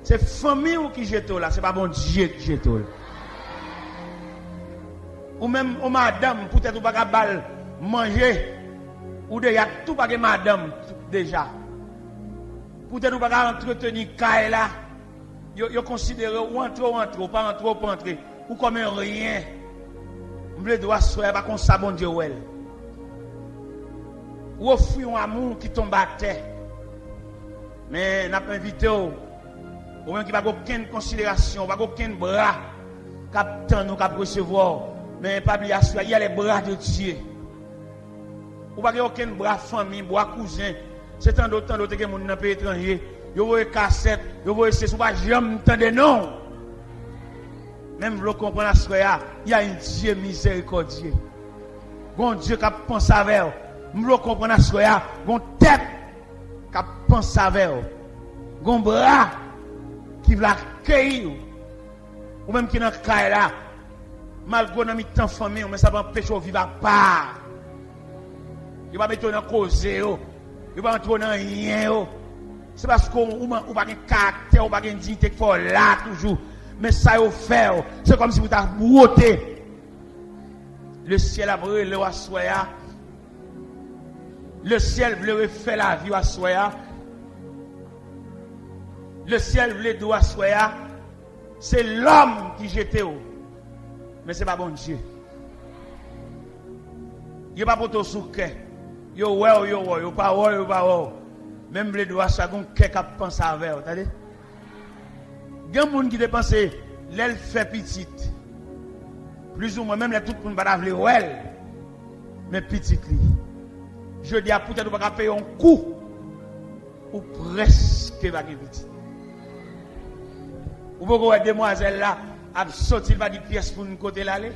C'est la famille qui jette là, c'est pas bon Dieu qui jette là. Ou même ou madame, peut-être ou pas capable manger, ou déjà tout pas que madame déjà. Peut-être ou pas entretenir caille là. Yo considéré ou entre, pas entrer, ou comme rien. On veut doit soir pas comme ça bon Dieu ouais. Ou offrir un amour qui tombe à terre. Mais n'a pas invité ou même qui pas aucune considération, pas aucun bras captant nous cap recevoir. Mais pas oublier il y a les bras de Dieu. Ou pas aucun bras famille, bras cousin. C'est tant d'autres que moun dans pays étranger. Yo voye cassette, yo voye c'est pas jamais entendre non. Même vous comprenez à ce qu'il y a un Dieu miséricordieux. Bon Dieu qui pense avec vous. Vous comprenez à ce qu'il y a une tête qui pense avec vous. Un bras qui veut accueillir. Ou même qui dans le cas là, malgré dans temps famille, mais ça va empêcher de vivre à part. Il va mettre dans cause, il va entrer dans rien. C'est parce qu'on n'a pas de caractère, on n'a pas de dignité qu'il faut là toujours. Mais ça vous fait, c'est comme si vous avez brouté. Le ciel a brûlé le soya. Le ciel voulait faire la vie à soya. Le ciel voulait d'où à soya. C'est l'homme qui jetait où. Mais ce n'est pas bon Dieu. Il n'y a pas pour tout souke. Yo pas ouais. Même les doigts, ça gon quelqu'un pense avec, vous entendez? Il y a des gens qui dépensent l'aile fait petite. Plus ou moins, même les tout le monde va la ouais. Mais petite li. Je dis à peut-être vous pas payer un coup ou presque va petite. Ou vous voyez demoiselle là a sorti va 10 pièces pour une côté l'aller.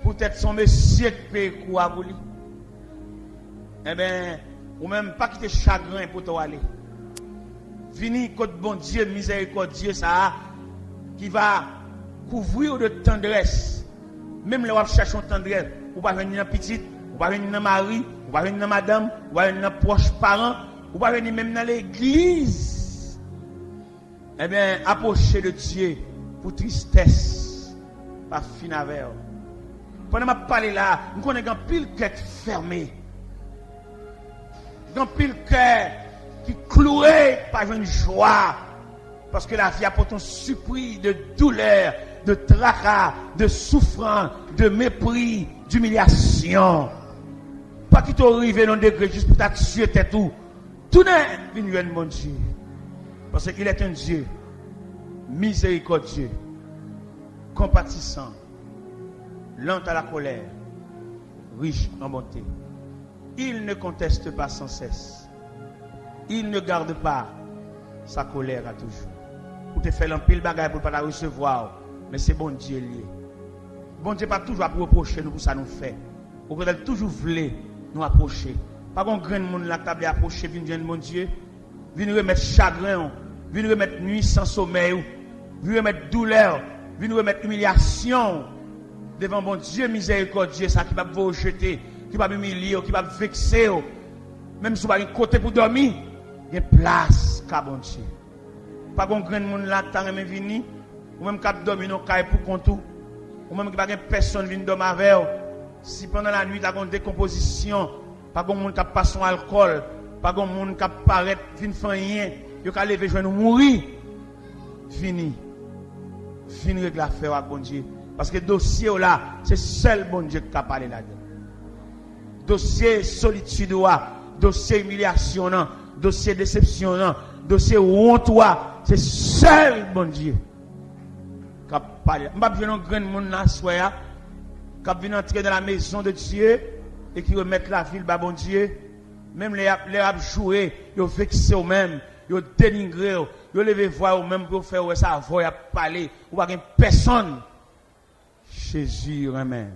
Peut-être son monsieur qui paye quoi pour lui. Eh bien, ou même pas quitter chagrin pour toi aller. Vini côté bon Dieu miséricordieux ça qui va couvrir de tendresse. Même le wap chercher tendresse, ou pas venir dans petite, ou pas venir dans mari, ou pas venir dans madame, ou pas venir dans proche parents, ou pas venir même dans l'église. Eh bien, approcher de Dieu pour tristesse, pas fin avec. Pendant que je parle là, nous connaissons un pile cœur fermé. Un pile cœur qui cloué par une joie. Parce que la vie apporte un surpris de douleur, de tracas, de souffrance, de mépris, d'humiliation. Pas qu'il t'arrive dans un degré juste pour t'assurer tout. Tout n'est pas mon Dieu. Parce qu'il est un Dieu miséricordieux, compatissant, lent à la colère, riche en bonté. Il ne conteste pas sans cesse. Il ne garde pas sa colère à toujours. Pour te faire un pile bagage pour ne pas la recevoir. Mais c'est bon Dieu lié. Bon Dieu pas toujours à reprocher nous pour ça nous fait. Au contraire, toujours voulait nous approcher. Pas qu'on grain de monde la table approcher, vient mon Dieu. Vient remettre chagrin, vient remettre nuit sans sommeil, vient remettre douleur, vient remettre humiliation devant mon Dieu miséricordieux, ça qui va vous jeter, qui va m'humilier, qui va vexer. Même si vous avez un côté pour dormir, il y a place qu'à bon Dieu. Pas qu'on grain de monde là, tant même vini, ou même qu'à dormir dans caille pour compte, ou même qu'il n'y a pas personne qui vient dormir avec. Si pendant la nuit, il y a une décomposition, pas qu'on monde qui passe son alcool, pas qu'on monde qui paraît, vient faire rien, il y a lever, je vais nous mourir. Fini. Fini régler l'affaire à bon Dieu. Parce que dossier là, c'est seul bon Dieu qui a parlé là-dedans. Dossier solitude, dossier humiliation, dossier déception, dossier honte, c'est seul bon Dieu qui a parlé. Je ne vais pas venir un grand monde là, qui vient entrer dans la maison de Dieu et qui remettre la ville à bon Dieu. Même les jouer, ils vexé eux-mêmes, ils dénigré, ils levé voix eux-mêmes pour faire ça, voix à parler, ou pas personne. Jésus, amen.